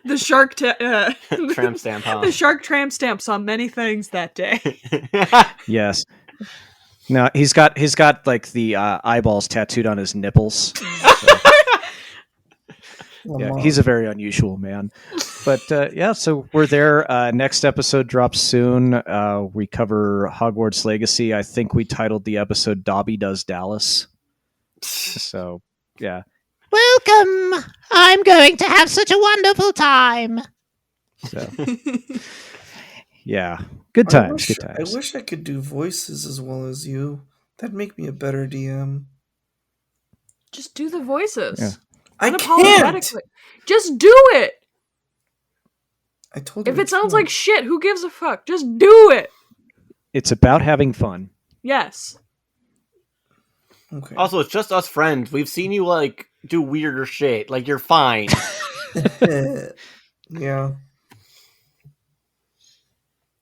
The shark tramp stamp, huh? The shark tramp stamps on many things that day. Yes. No, he's got like the eyeballs tattooed on his nipples. So, yeah, he's a very unusual man. But yeah, so we're there. Next episode drops soon. We cover Hogwarts Legacy. I think we titled the episode "Dobby Does Dallas." So yeah. Welcome. I'm going to have such a wonderful time. So yeah, good times. Good times. I wish I could do voices as well as you. That'd make me a better DM. Just do the voices. Yeah. I can't. Unapologetically. Just do it. I told you. If it sounds can't. like shit, who gives a fuck? Just do it. It's about having fun. Yes. Okay. Also, it's just us friends. We've seen you like do weirder shit. Like you're fine. Yeah.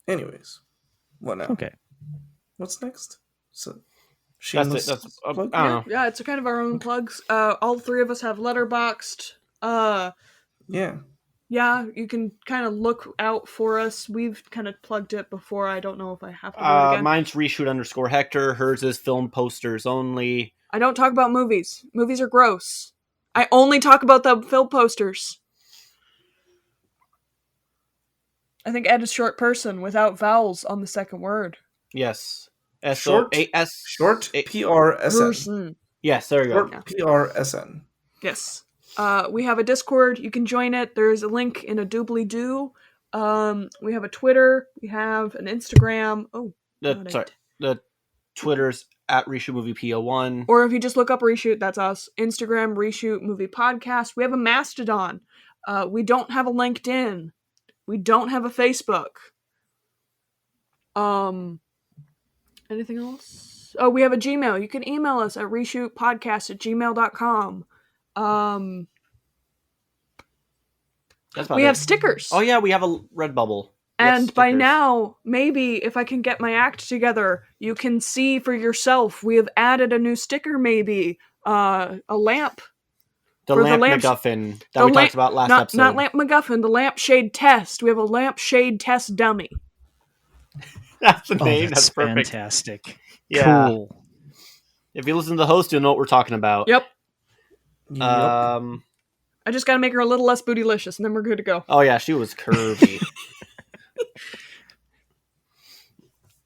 Anyways, what now? Okay. What's next? So, That's shameless it. That's I plug? don't know. Yeah, it's kind of our own plugs. All three of us have Letterboxd. Yeah. Yeah, you can kind of look out for us. We've kind of plugged it before. I don't know if I have to do it again. Mine's reshoot_Hector. Hers is film posters only. I don't talk about movies. Movies are gross. I only talk about the film posters. I think Ed is short person without vowels on the second word. Yes. SOAS. Short PRSN. Person. Yes, there you go. Short PRSN. Yes. We have a Discord. You can join it. There's a link in a doobly-doo. We have a Twitter. We have an Instagram. Oh, The Twitter's at Reshoot Movie PO1. or if you just look up Reshoot, that's us. Instagram, Reshoot Movie Podcast. We have a Mastodon. We don't have a LinkedIn. We don't have a Facebook. Anything else? Oh, we have a Gmail. You can email us at reshootpodcast@gmail.com. That's about We it. have stickers. Oh yeah, we have a Redbubble. And by stickers. now, maybe if I can get my act together, you can see for yourself. We have added a new sticker, maybe. A lamp. The for lamp the lamp- MacGuffin that the we lamp- talked about last not, episode. Not lamp MacGuffin, the lampshade test. We have a lampshade test dummy. That's the Oh, name. that's That's perfect. fantastic. Yeah. Cool. If you listen to the host, you'll know what we're talking about. Yep. Um. I just gotta make her a little less bootylicious, and then we're good to go. Oh yeah, she was curvy.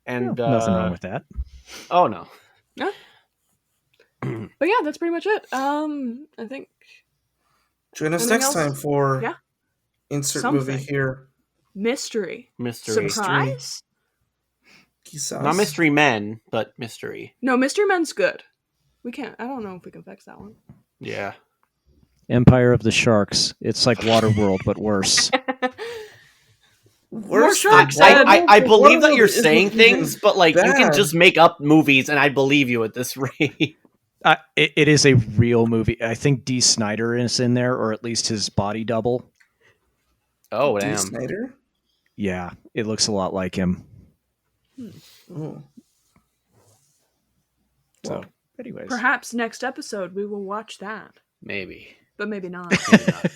And Nothing wrong with that. Oh no. Yeah. But yeah, that's pretty much it. I think Join us Anything next else? time for Yeah. insert Something. movie here. mystery. Mystery. Surprise? Quizás. Not mystery men, but mystery. No, Mystery Men's good. I don't know if we can fix that one. Yeah. Empire of the Sharks. It's like Waterworld, but worse. More Worse sharks, than Ed. I believe that Waterworld you're isn't saying even things, but like you can bad. just make up movies, and I believe you at this rate. It is a real movie. I think Dee Snider is in there, or at least his body double. Oh D. damn! Snyder? Yeah, it looks a lot like him. Oh. So, Wow. anyways. Perhaps next episode we will watch that, Maybe. but maybe not. Maybe not.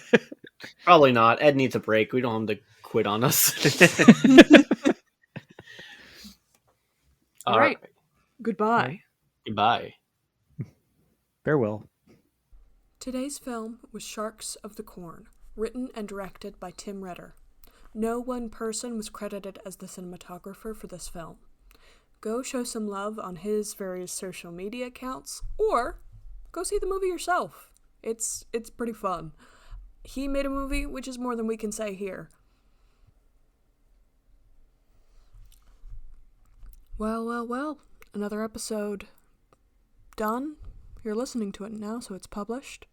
Probably not. Ed needs a break. We don't want him to quit on us. All right. Goodbye. Goodbye. Farewell. Today's film was Sharks of the Corn, written and directed by Tim Ritter. No one person was credited as the cinematographer for this film. Go show some love on his various social media accounts, or go see the movie yourself. It's pretty fun. He made a movie, which is more than we can say here. Well. Another episode done. You're listening to it now, so it's published.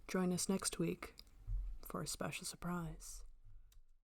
Join us next week for a special surprise.